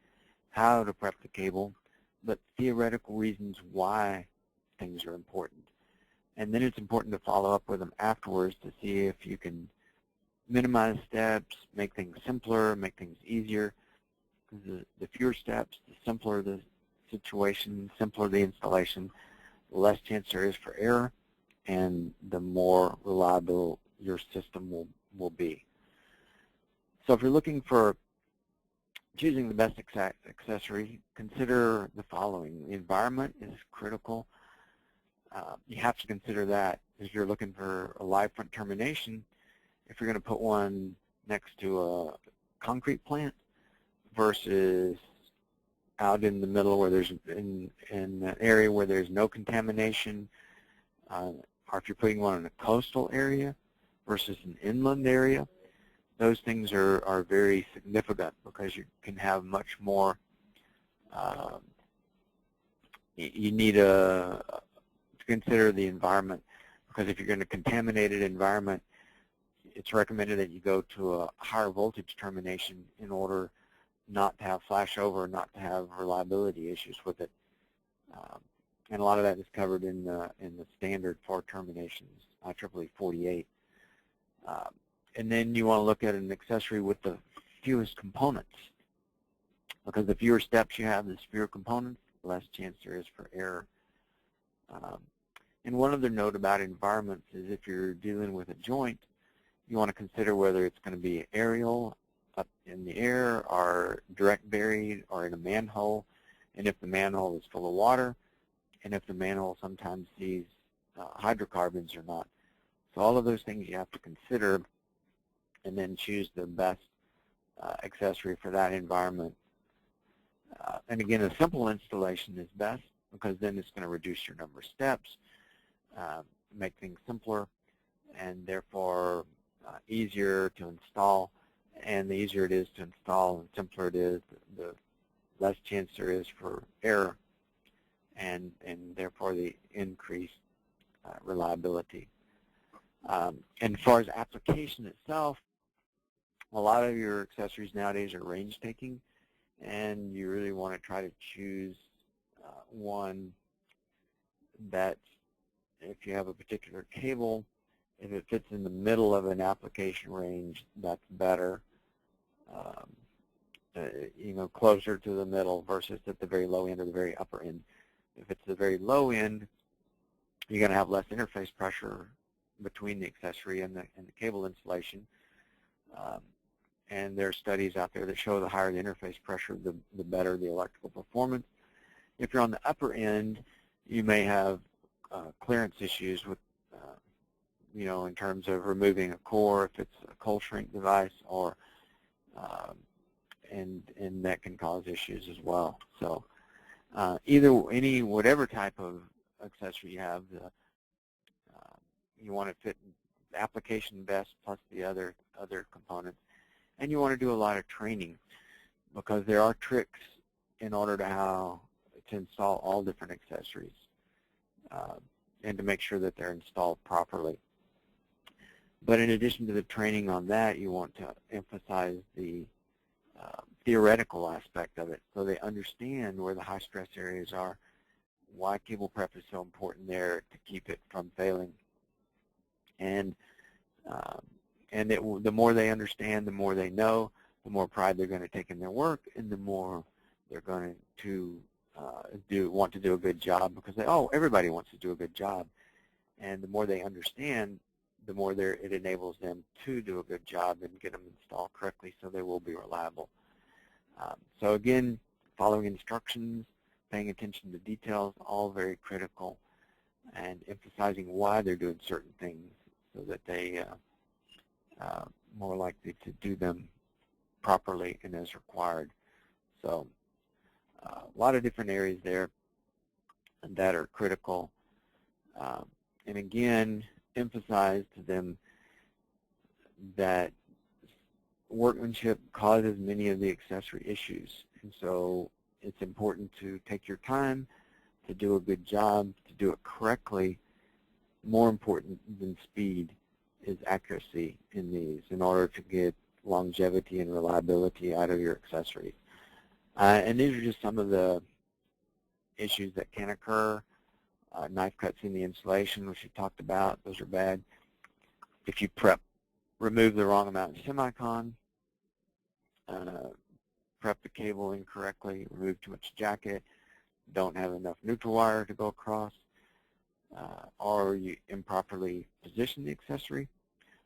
how to prep the cable, but theoretical reasons why things are important. And then it's important to follow up with them afterwards to see if you can minimize steps, make things simpler, make things easier. The fewer steps, the simpler the situation, simpler the installation, the less chance there is for error, and the more reliable your system will be. So if you're looking for choosing the best accessory, consider the following. The environment is critical. You have to consider that if you're looking for a live front termination. If you're going to put one next to a concrete plant versus out in the middle where there's in an area where there's no contamination, or if you're putting one in a coastal area versus an inland area, those things are very significant because you can have much more. You need to consider the environment, because if you're going to contaminate an environment, it's recommended that you go to a higher voltage termination in order not to have flashover, not to have reliability issues with it. And a lot of that is covered in the standard for terminations, IEEE 48. And then you want to look at an accessory with the fewest components, because the fewer steps you have, the fewer components, the less chance there is for error. And one other note about environments is if you're dealing with a joint, you want to consider whether it's going to be aerial, up in the air, or direct buried, or in a manhole. and if the manhole is full of water, and if the manhole sometimes sees hydrocarbons or not. So all of those things you have to consider, and then choose the best accessory for that environment. And again, a simple installation is best, because then it's going to reduce your number of steps, make things simpler, and therefore easier to install. And the easier it is to install and simpler it is, the less chance there is for error, and therefore the increased reliability. And as far as application itself, a lot of your accessories nowadays are range taking, and you really want to try to choose one that, if you have a particular cable, if it fits in the middle of an application range, that's better. You know, closer to the middle versus at the very low end or the very upper end. If it's the very low end, you're going to have less interface pressure between the accessory and the cable installation. And there are studies out there that show the higher the interface pressure, the better the electrical performance. If you're on the upper end, you may have clearance issues with, you know, in terms of removing a core if it's a cold shrink device, or and that can cause issues as well. So whatever type of accessory you have, you want to fit the application best plus the other components. And you want to do a lot of training, because there are tricks in order to install all different accessories, and to make sure that they're installed properly. But in addition to the training on that, you want to emphasize the theoretical aspect of it, so they understand where the high stress areas are, why cable prep is so important there to keep it from failing. And the more they understand, the more they know, the more pride they're going to take in their work, and the more they're going to want to do a good job, because everybody wants to do a good job. And the more they understand, the more it enables them to do a good job and get them installed correctly, so they will be reliable. So again, following instructions, paying attention to details, all very critical, and emphasizing why they're doing certain things, so that they more likely to do them properly and as required. So a lot of different areas there that are critical. And again, emphasize to them that workmanship causes many of the accessory issues. And so it's important to take your time to do a good job, to do it correctly. More important than speed is accuracy in these, in order to get longevity and reliability out of your accessories. And these are just some of the issues that can occur. Knife cuts in the installation, which we talked about, those are bad. If you remove the wrong amount of semicon, prep the cable incorrectly, remove too much jacket, don't have enough neutral wire to go across, or you improperly position the accessory,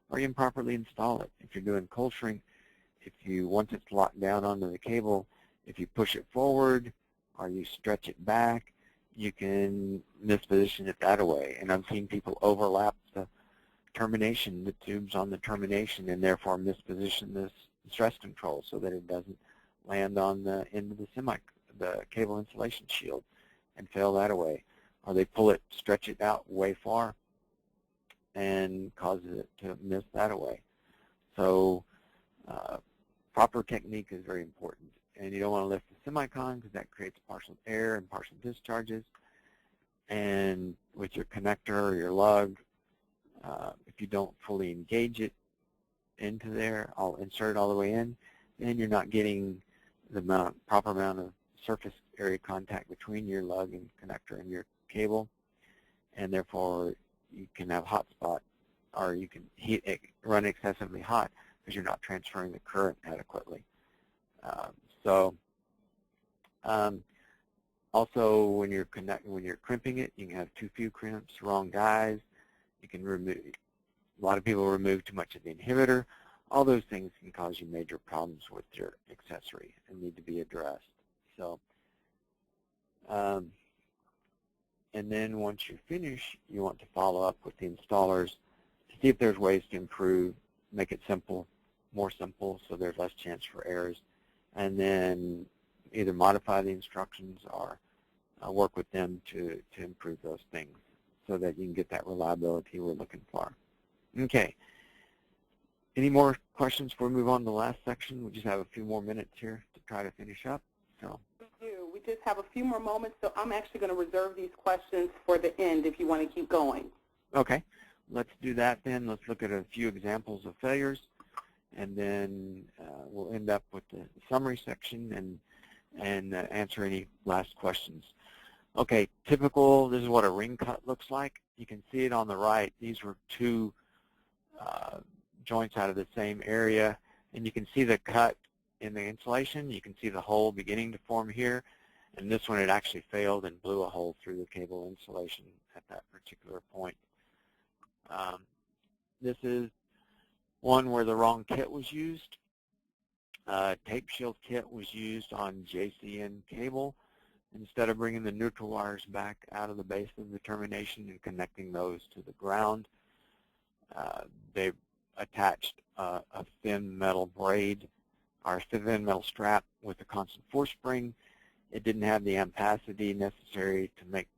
or you improperly install it. If you're doing cold shrink, once it's locked down onto the cable, if you push it forward or you stretch it back, you can misposition it that way. And I've seen people overlap the termination, the tubes on the termination, and therefore misposition this stress control so that it doesn't land on the end of the cable insulation shield and fail that way. Or they stretch it out way far and causes it to miss that away. So proper technique is very important. And you don't want to lift the semicon, because that creates partial air and partial discharges. And with your connector or your lug, if you don't fully engage it into there, I'll insert it all the way in, then you're not getting the proper amount of surface area contact between your lug and connector and your cable, and therefore you can have hot spot, or you can run excessively hot because you're not transferring the current adequately. Also, when you're crimping it, you can have too few crimps, wrong guys. You can a lot of people remove too much of the inhibitor. All those things can cause you major problems with your accessory and need to be addressed. So And then once you finish, you want to follow up with the installers to see if there's ways to improve, make it simple, more simple, so there's less chance for errors, and then either modify the instructions or work with them to improve those things so that you can get that reliability we're looking for. Okay. Any more questions before we move on to the last section? We just have a few more minutes here to try to finish up. So. We do. We just have a few more moments, so I'm actually going to reserve these questions for the end if you want to keep going. Okay. Let's do that then. Let's look at a few examples of failures, and then we'll end up with the summary section and answer any last questions. Okay, typical, this is what a ring cut looks like. You can see it on the right. These were two joints out of the same area, and you can see the cut in the insulation. You can see the hole beginning to form here, and this one it actually failed and blew a hole through the cable insulation at that particular point. This is one where the wrong kit was used. Tape shield kit was used on JCN cable. Instead of bringing the neutral wires back out of the base of the termination and connecting those to the ground, they attached a thin metal braid or thin metal strap with a constant force spring. It didn't have the ampacity necessary to make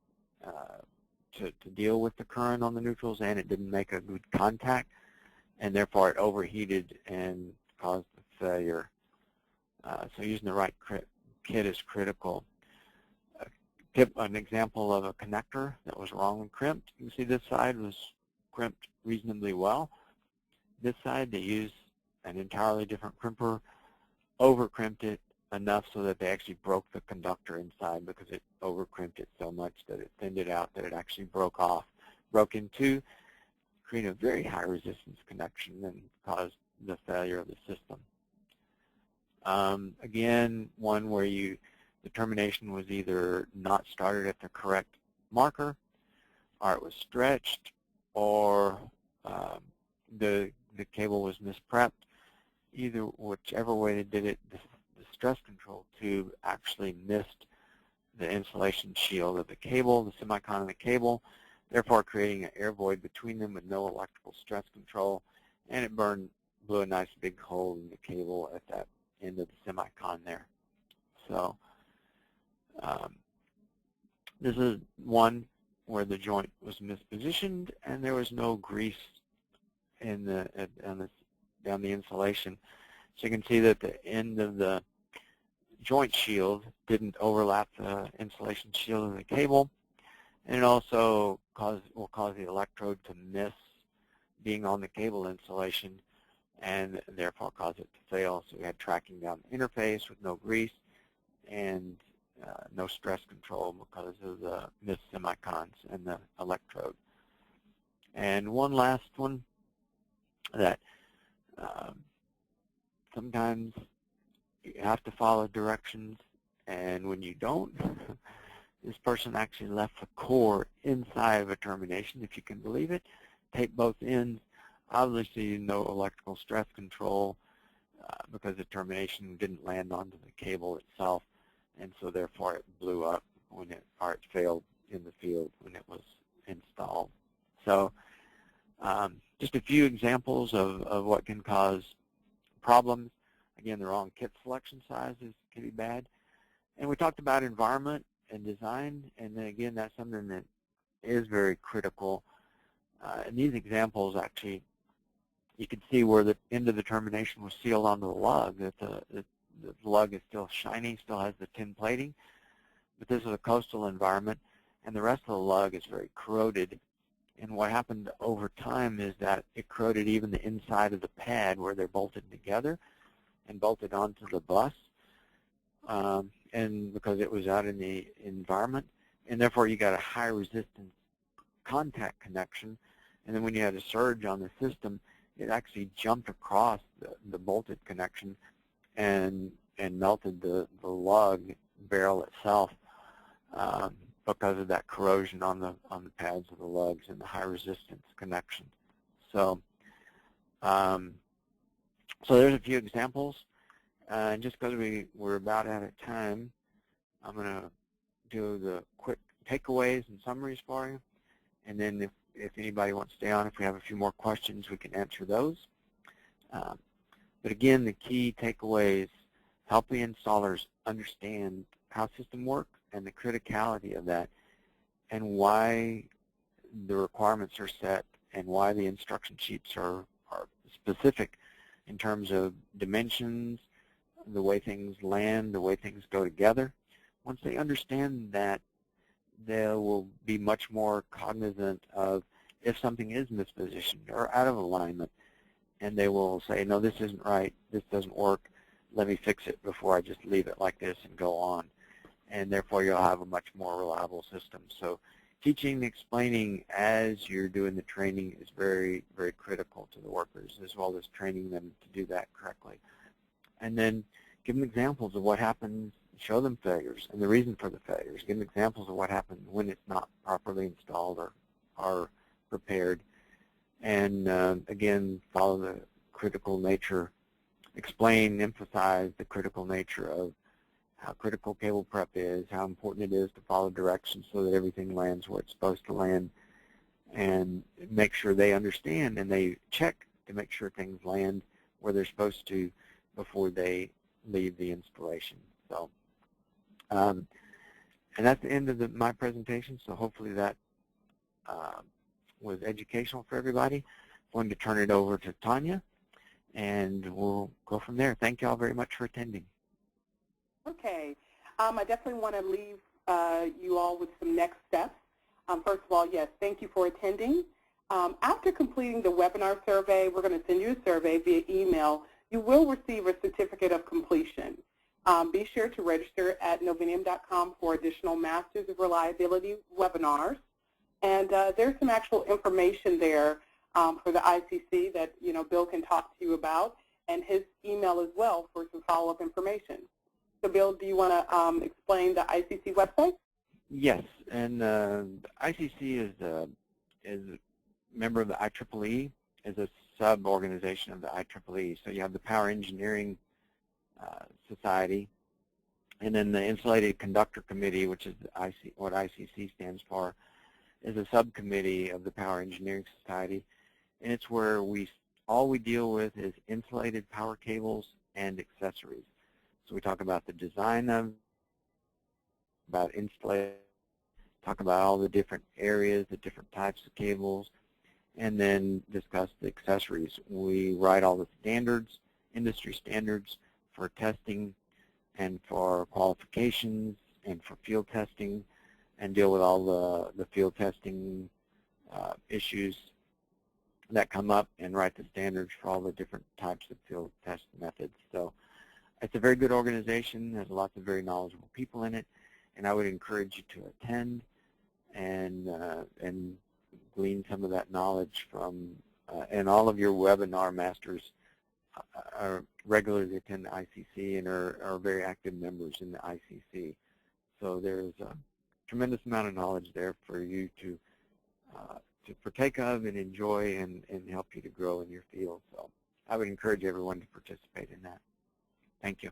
to deal with the current on the neutrals, and it didn't make a good contact, and therefore it overheated and caused the failure. So using the right kit is critical. An example of a connector that was wrongly crimped. You can see this side was crimped reasonably well. This side, they used an entirely different crimper, over-crimped it enough so that they actually broke the conductor inside because it over-crimped it so much that it thinned it out that it actually broke in two, creating a very high resistance connection and caused the failure of the system. Again, one where the termination was either not started at the correct marker, or it was stretched, or the cable was misprepped. Whichever way they did it, the stress control tube actually missed the insulation shield of the cable, the semicon of the cable, therefore creating an air void between them with no electrical stress control, and it blew a nice big hole in the cable at that end of the semicon there. So this is one where the joint was mispositioned and there was no grease in down the insulation. So you can see that the end of the joint shield didn't overlap the insulation shield of the cable, and it also will cause the electrode to miss being on the cable insulation and therefore cause it to fail. So we had tracking down the interface with no grease and no stress control because of the missed semicons and the electrode. And one last one that sometimes you have to follow directions, and when you don't, this person actually left the core inside of a termination, if you can believe it, taped both ends. Obviously, no electrical stress control because the termination didn't land onto the cable itself, and so therefore it blew up or it failed in the field when it was installed. So just a few examples of what can cause problems. Again, the wrong kit selection sizes can be bad. And we talked about environment and design, and then again, that's something that is very critical. In these examples, actually, you can see where the end of the termination was sealed onto the lug, that the lug is still shiny, still has the tin plating, but this is a coastal environment, and the rest of the lug is very corroded. And what happened over time is that it corroded even the inside of the pad where they're bolted together and bolted onto the bus, and because it was out in the environment, and therefore you got a high resistance contact connection, and then when you had a surge on the system, it actually jumped across the bolted connection and melted the lug barrel itself because of that corrosion on the pads of the lugs and the high resistance connection. So so there's a few examples, and just because we're about out of time, I'm going to do the quick takeaways and summaries for you. And then if anybody wants to stay on, if we have a few more questions, we can answer those. But again, the key takeaways: help the installers understand how system works and the criticality of that, and why the requirements are set, and why the instruction sheets are specific in terms of dimensions, the way things land, the way things go together. Once they understand that, they will be much more cognizant of if something is mispositioned or out of alignment, and they will say, no, this isn't right, this doesn't work, let me fix it before I just leave it like this and go on. And therefore you'll have a much more reliable system. So teaching and explaining as you're doing the training is very, very critical to the workers, as well as training them to do that correctly. And then give them examples of what happens, show them failures and the reason for the failures. Give them examples of what happens when it's not properly installed or prepared. And again, follow the critical nature, explain, emphasize the critical nature of how critical cable prep is, how important it is to follow directions so that everything lands where it's supposed to land, and make sure they understand and they check to make sure things land where they're supposed to before they leave the installation. So, and that's the end of my presentation, so hopefully that was educational for everybody. I'm going to turn it over to Tanya, and we'll go from there. Thank you all very much for attending. Okay. I definitely want to leave you all with some next steps. First of all, yes, thank you for attending. After completing the webinar survey, we're going to send you a survey via email. You will receive a certificate of completion. Be sure to register at novinium.com for additional Masters of Reliability webinars. And there's some actual information there for the ICC that Bill can talk to you about, and his email as well for some follow-up information. So, Bill, do you want to explain the ICC website? Yes, and ICC is a member of the IEEE, is a sub-organization of the IEEE. So you have the Power Engineering Society, and then the Insulated Conductor Committee, which is what ICC stands for, is a subcommittee of the Power Engineering Society, and it's where all we deal with is insulated power cables and accessories. So we talk about the design of, about installation, talk about all the different areas, the different types of cables, and then discuss the accessories. We write all the standards, industry standards for testing and for qualifications and for field testing, and deal with all the field testing issues that come up, and write the standards for all the different types of field test methods. So it's a very good organization. There's lots of very knowledgeable people in it, and I would encourage you to attend and glean some of that knowledge from, and all of your webinar masters regularly attend the ICC and are very active members in the ICC. So there's a tremendous amount of knowledge there for you to partake of and enjoy, and help you to grow in your field. So I would encourage everyone to participate in that. Thank you.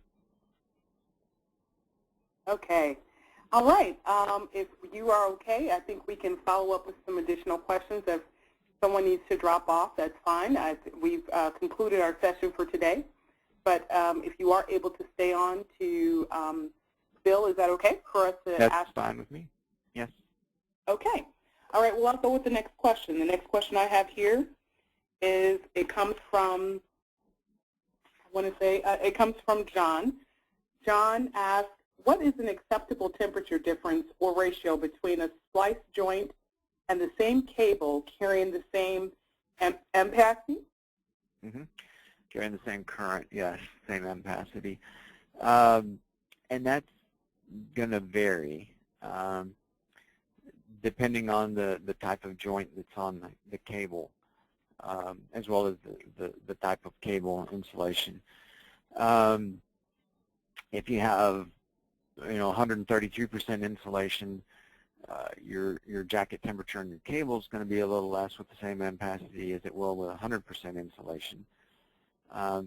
Okay. All right. If you are okay, I think we can follow up with some additional questions. If someone needs to drop off, that's fine. We've concluded our session for today. But if you are able to stay on to Bill, is that okay for us to ask? That's fine with me. Yes. Okay. All right. Well, I'll go with the next question. The next question I have here is, it comes from, it comes from John. John asks, what is an acceptable temperature difference or ratio between a splice joint and the same cable carrying the same ampacity? Mm-hmm. Carrying the same current, yes, same ampacity. And that's going to vary depending on the type of joint that's on the cable, as well as the type of cable insulation. If you have 132% insulation, your jacket temperature in your cable is going to be a little less with the same ampacity as it will with 100% insulation.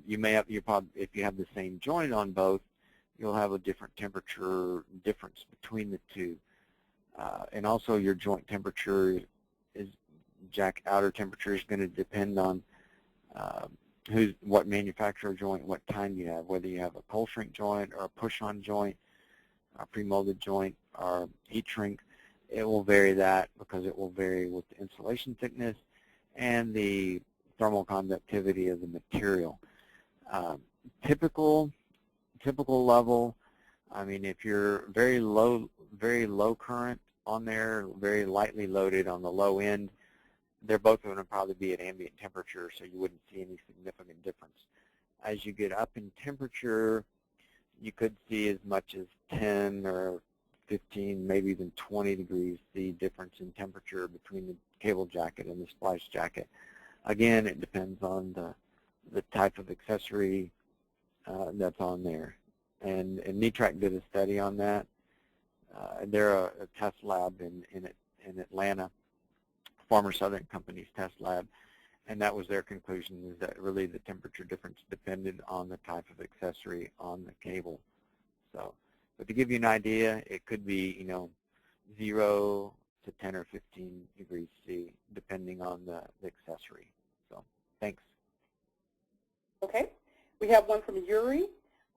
You may have, if you have the same joint on both, you'll have a different temperature difference between the two. And also your joint temperature is, jack outer temperature is going to depend on what manufacturer joint, what kind you have, whether you have a cold shrink joint or a push-on joint, a pre-molded joint, or heat shrink. It will vary that because it will vary with the insulation thickness and the thermal conductivity of the material. Typical level, I mean, if you're very low current on there, very lightly loaded on the low end, they're both going to probably be at ambient temperature, so you wouldn't see any significant difference. As you get up in temperature, you could see as much as 10 or 15, maybe even 20 degrees, the difference in temperature between the cable jacket and the splice jacket. Again, it depends on the type of accessory that's on there. And NETRAC did a study on that. They're a test lab in Atlanta, former Southern Company's test lab, and that was their conclusion, is that really the temperature difference depended on the type of accessory on the cable. So, but to give you an idea, it could be, 0 to 10 or 15 degrees C, depending on the accessory. So, thanks. Okay, we have one from Yuri.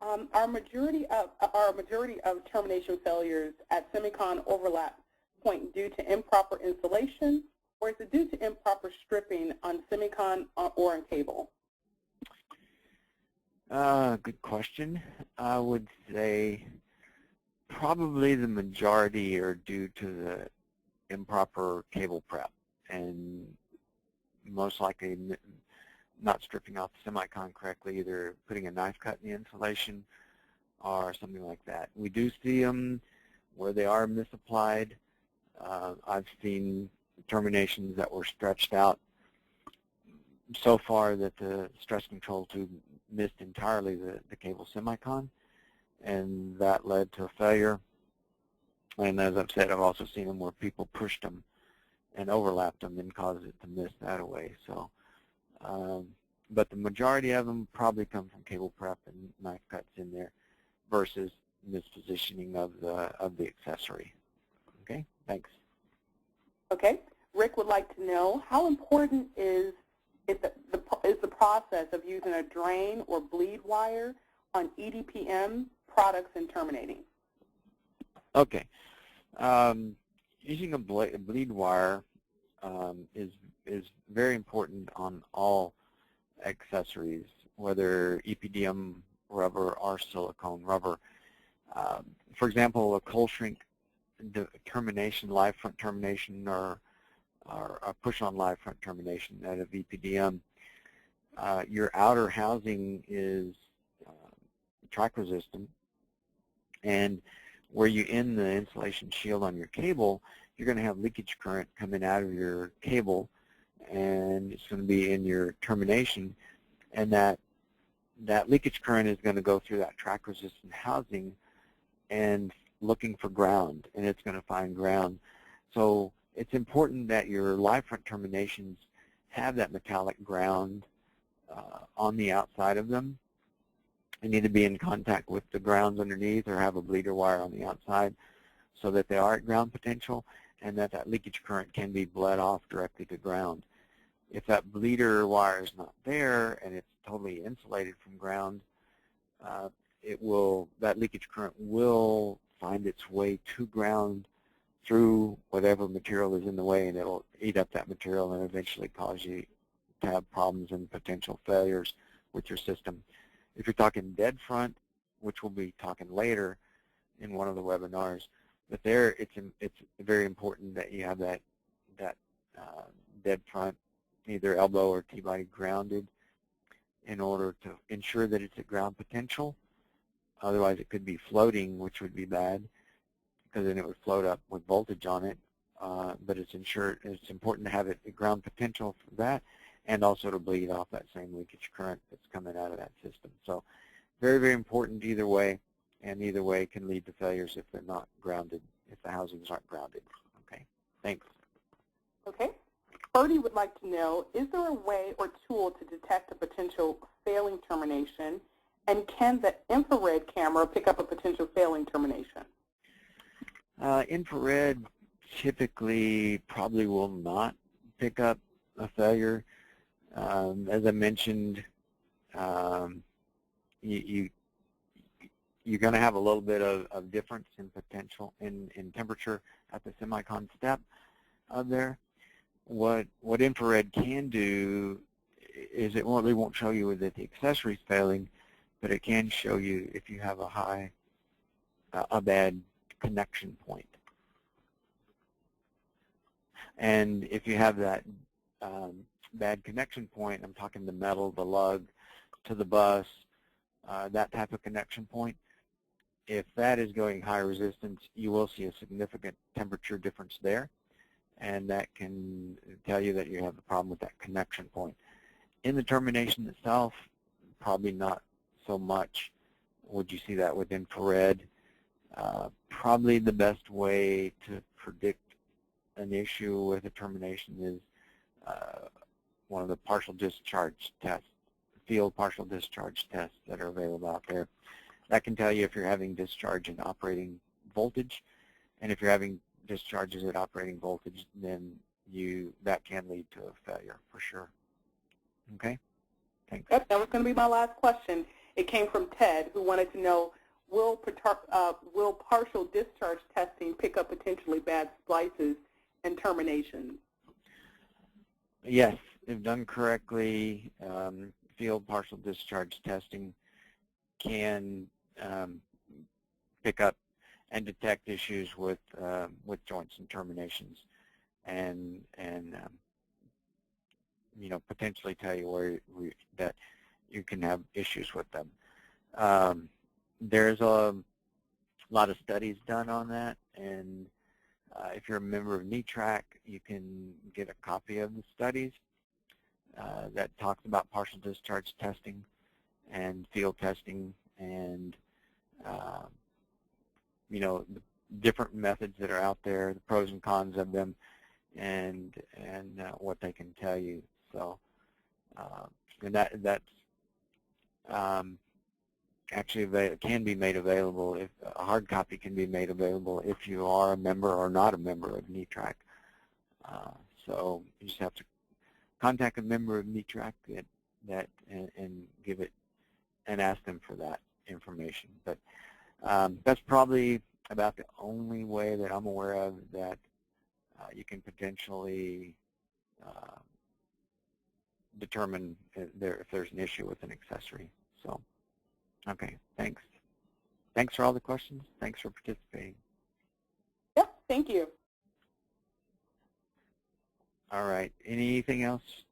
Are majority of termination failures at semicon overlap point due to improper insulation, or is it due to improper stripping on semicon or on cable? Good question. I would say probably the majority are due to the improper cable prep, and most likely not stripping off the semicon correctly, either putting a knife cut in the insulation or something like that. We do see them where they are misapplied. I've seen terminations that were stretched out so far that the stress control tube missed entirely the cable semicon, and that led to a failure. And as I've said, I've also seen them where people pushed them and overlapped them and caused it to miss that away. So, but the majority of them probably come from cable prep and knife cuts in there versus mispositioning of the accessory. Okay, thanks. Okay, Rick would like to know how important is the process of using a drain or bleed wire on EDPM products and terminating? Okay, using a bleed wire is very important on all accessories, whether EPDM rubber or silicone rubber. For example, a cold shrink termination, live front termination, or a push-on live front termination out of EPDM, your outer housing is track resistant, and where you end the insulation shield on your cable, you're going to have leakage current coming out of your cable, and it's going to be in your termination, and that leakage current is going to go through that track resistant housing and looking for ground, and it's going to find ground. So it's important that your live front terminations have that metallic ground on the outside of them. They need to be in contact with the grounds underneath or have a bleeder wire on the outside so that they are at ground potential and that leakage current can be bled off directly to ground. If that bleeder wire is not there and it's totally insulated from ground, that leakage current will find its way to ground through whatever material is in the way, and it'll eat up that material and eventually cause you to have problems and potential failures with your system. If you're talking dead front, which we'll be talking later in one of the webinars, but there it's very important that you have that dead front, either elbow or T-body grounded, in order to ensure that it's at ground potential. Otherwise, it could be floating, which would be bad, because then it would float up with voltage on it. But it's important to have it at ground potential for that, and also to bleed off that same leakage current that's coming out of that system. So very, very important either way, and either way can lead to failures if they're not grounded, if the housings aren't grounded. Okay, thanks. Okay. Bertie would like to know, is there a way or tool to detect a potential failing termination, And can the infrared camera pick up a potential failing termination? Infrared typically probably will not pick up a failure. As I mentioned, you're going to have a little bit of difference in potential in temperature at the semicon step of there. What infrared can do is it really won't show you that the accessory is failing, but it can show you if you have a bad connection point. And if you have that bad connection point, I'm talking the metal, the lug, to the bus, that type of connection point, if that is going high resistance, you will see a significant temperature difference there, and that can tell you that you have a problem with that connection point. In the termination itself, probably not so much would you see that with infrared. Probably the best way to predict an issue with a termination is one of the partial discharge tests, field partial discharge tests that are available out there. That can tell you if you're having discharge in operating voltage, and if you're having discharges at operating voltage, then that can lead to a failure for sure. Okay, thanks. Yep, that was going to be my last question. It came from Ted, who wanted to know, will partial discharge testing pick up potentially bad splices and terminations? Yes, if done correctly, field partial discharge testing can pick up and detect issues with joints and terminations, and you know, potentially tell you that you can have issues with them. There's a lot of studies done on that, and if you're a member of NETRAC, you can get a copy of the studies that talks about partial discharge testing and field testing, and you know, the different methods that are out there, the pros and cons of them, and what they can tell you. So, and that's actually can be made available. If a hard copy can be made available if you are a member or not a member of NETRAC. So you just have to contact a member of NETRAC and give it and ask them for that information. But that's probably about the only way that I'm aware of that you can potentially determine if there's an issue with an accessory. So, okay, thanks. Thanks for all the questions. Thanks for participating. Yep, thank you. All right, anything else?